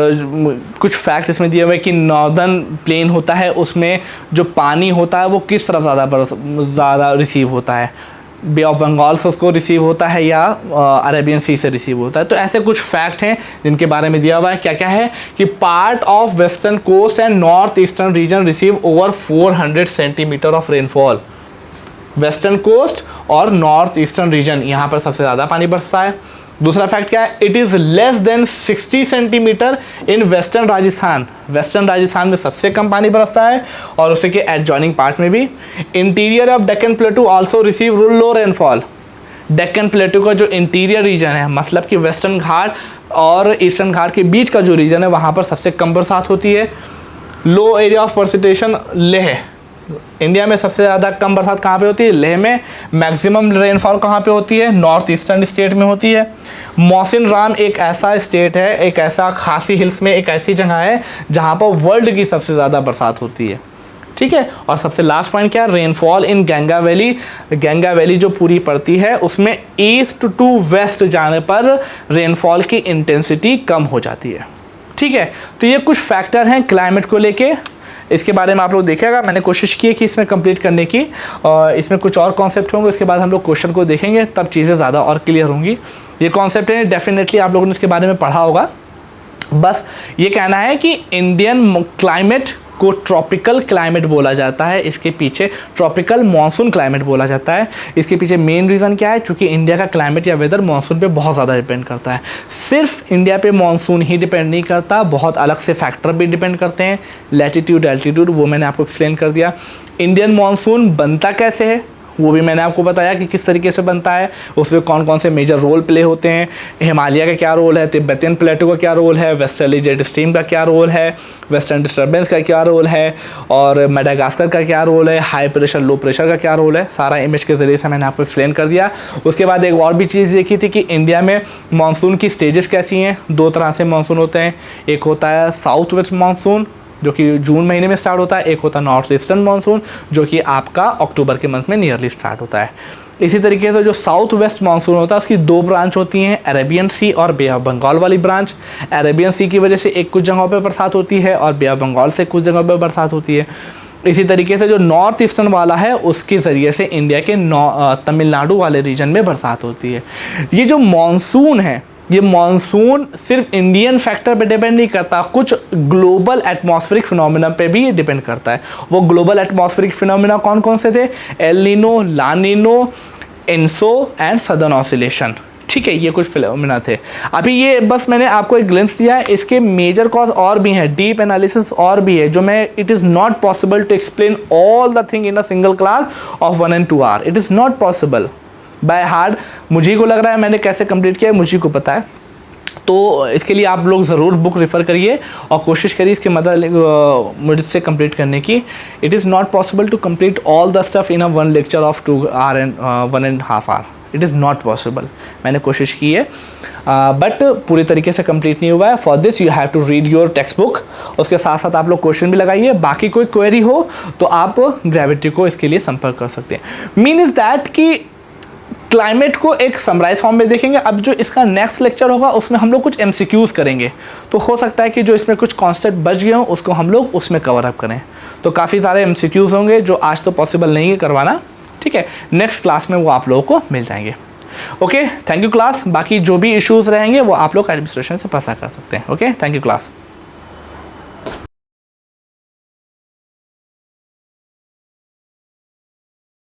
कुछ फैक्ट इसमें दिए हुए कि नॉर्दर्न प्लेन होता है उसमें जो पानी होता है वो किस तरफ ज़्यादा रिसीव होता है, बे ऑफ बंगाल से उसको रिसीव होता है या अरेबियन सी से रिसीव होता है। तो ऐसे कुछ फैक्ट हैं जिनके बारे में दिया हुआ है। क्या क्या है कि part of western coast and north eastern region receive over 400 centimetre of rainfall. Western coast और नॉर्थ ईस्टर्न रीजन, यहाँ पर सबसे ज़्यादा पानी बरसता है। दूसरा फैक्ट क्या है, it is less than 60 centimetre in western Rajasthan. Western Rajasthan में सबसे कम पानी बरसता है और उसी के एडजॉइनिंग पार्ट में भी। Interior of Deccan प्लेटू also receive low rainfall. Deccan प्लेटू का जो इंटीरियर रीजन है, मतलब कि वेस्टर्न घाट और ईस्टर्न घाट के बीच का जो रीजन है वहाँ पर सबसे कम बरसात होती है। Low area of precipitation, Leh. India में सबसे ज़्यादा कम बरसात कहाँ पे होती है, लेह में। मैक्सिमम रेनफॉल कहाँ पे होती है, नॉर्थ ईस्टर्न स्टेट में होती है। मौसिन राम एक ऐसा स्टेट है, एक ऐसा खासी हिल्स में एक ऐसी जगह है जहाँ पर वर्ल्ड की सबसे ज़्यादा बरसात होती है। ठीक है, और सबसे लास्ट पॉइंट क्या है, rainfall in Ganga valley. Ganga valley जो पूरी पड़ती है उसमें ईस्ट टू वेस्ट जाने पर रेनफॉल की इंटेंसिटी कम हो जाती है। ठीक है, तो ये कुछ फैक्टर हैं क्लाइमेट को लेके। इसके बारे में आप लोग देखिएगा, मैंने कोशिश की है कि इसमें कंप्लीट करने की, और इसमें कुछ और कॉन्सेप्ट होंगे, उसके बाद हम लोग क्वेश्चन को देखेंगे, तब चीज़ें ज़्यादा और क्लियर होंगी। ये कॉन्सेप्ट है, डेफिनेटली आप लोगों ने इसके बारे में पढ़ा होगा। बस ये कहना है कि इंडियन क्लाइमेट को ट्रॉपिकल क्लाइमेट बोला जाता है, इसके पीछे ट्रॉपिकल मॉनसून क्लाइमेट बोला जाता है। इसके पीछे मेन रीज़न क्या है, क्योंकि इंडिया का क्लाइमेट या वेदर मॉनसून पे बहुत ज़्यादा डिपेंड करता है। सिर्फ इंडिया पे मॉनसून ही डिपेंड नहीं करता, बहुत अलग से फैक्टर भी डिपेंड करते हैं, लैटिट्यूड एल्टीट्यूड, वो मैंने आपको एक्सप्लेन कर दिया। इंडियन मॉनसून बनता कैसे है वो भी मैंने आपको बताया कि किस तरीके से बनता है, उसमें कौन कौन से मेजर रोल प्ले होते हैं, हिमालय का क्या रोल है, तिब्बतियन प्लेटो का क्या रोल है, वेस्टर्ली जेट स्ट्रीम का क्या रोल है, वेस्टर्न डिस्टर्बेंस का क्या रोल है, और मेडागास्कर का क्या रोल है, हाई प्रेशर लो प्रेशर का क्या रोल है, सारा इमेज के ज़रिए से मैंने आपको एक्सप्लेन कर दिया। उसके बाद एक और भी चीज़ देखी थी कि इंडिया में मानसून की स्टेजेस कैसी हैं। दो तरह से मानसून होते हैं, एक होता है साउथ वेस्ट मानसून जो कि जून महीने में स्टार्ट होता है, एक होता है नॉर्थ ईस्टर्न मानसून जो कि आपका अक्टूबर के मंथ में नियरली स्टार्ट होता है। इसी तरीके से जो साउथ वेस्ट मानसून होता है उसकी दो ब्रांच होती हैं, अरेबियन सी और बे ऑफ बंगाल वाली ब्रांच। अरेबियन सी की वजह से एक कुछ जगहों पर बरसात होती है और बे ऑफ बंगाल से कुछ जगहों पर बरसात होती है। इसी तरीके से जो नॉर्थ ईस्टर्न वाला है उसके ज़रिए से इंडिया के तमिलनाडु वाले रीजन में बरसात होती है। ये जो मानसून है, ये मानसून सिर्फ इंडियन फैक्टर पे डिपेंड नहीं करता, कुछ ग्लोबल एटमॉस्फेरिक फिनोमेना पे भी डिपेंड करता है। वो ग्लोबल एटमॉस्फेरिक फिनोमेना कौन कौन से थे? El Nino, La Nino, ENSO and southern oscillation. ठीक है, ये कुछ फिनोमेना थे। अभी ये बस मैंने आपको एक ग्लिम्स दिया है, इसके मेजर कॉज और भी हैं, डीप एनालिसिस और भी है, जो मैं it is not possible to explain all the thing in a single class of 1 and 2 hour। It is not possible by hard. मुझे को लग रहा है मैंने कैसे कंप्लीट किया है, मुझे को पता है। तो इसके लिए आप लोग ज़रूर बुक रेफ़र करिए और कोशिश करिए इसके मदद मुझसे कंप्लीट करने की। It is not possible to complete all the stuff in a 1 lecture of 2 hour and 1.5 hour। It is not possible. मैंने कोशिश की है बट पूरी तरीके से कंप्लीट नहीं हुआ है। For this you have to read your textbook. उसके साथ साथ आप लोग क्वेश्चन भी लगाइए। बाकी कोई क्वेरी हो तो आप ग्रेविटी को इसके लिए संपर्क कर सकते हैं। मीन इज़ दैट कि क्लाइमेट को एक समराइज फॉर्म में देखेंगे। अब जो इसका नेक्स्ट लेक्चर होगा उसमें हम लोग कुछ MCQs करेंगे, तो हो सकता है कि जो इसमें कुछ कॉन्सेप्ट बच गए हों उसको हम लोग उसमें कवर अप करें। तो काफ़ी सारे MCQs होंगे जो आज तो पॉसिबल नहीं है करवाना, ठीक है, नेक्स्ट क्लास में वो आप लोगों को मिल जाएंगे। Okay, thank you class. बाकी जो भी इश्यूज़ रहेंगे वो आप लोग एडमिनिस्ट्रेशन से पता कर सकते हैं। Okay, thank you class.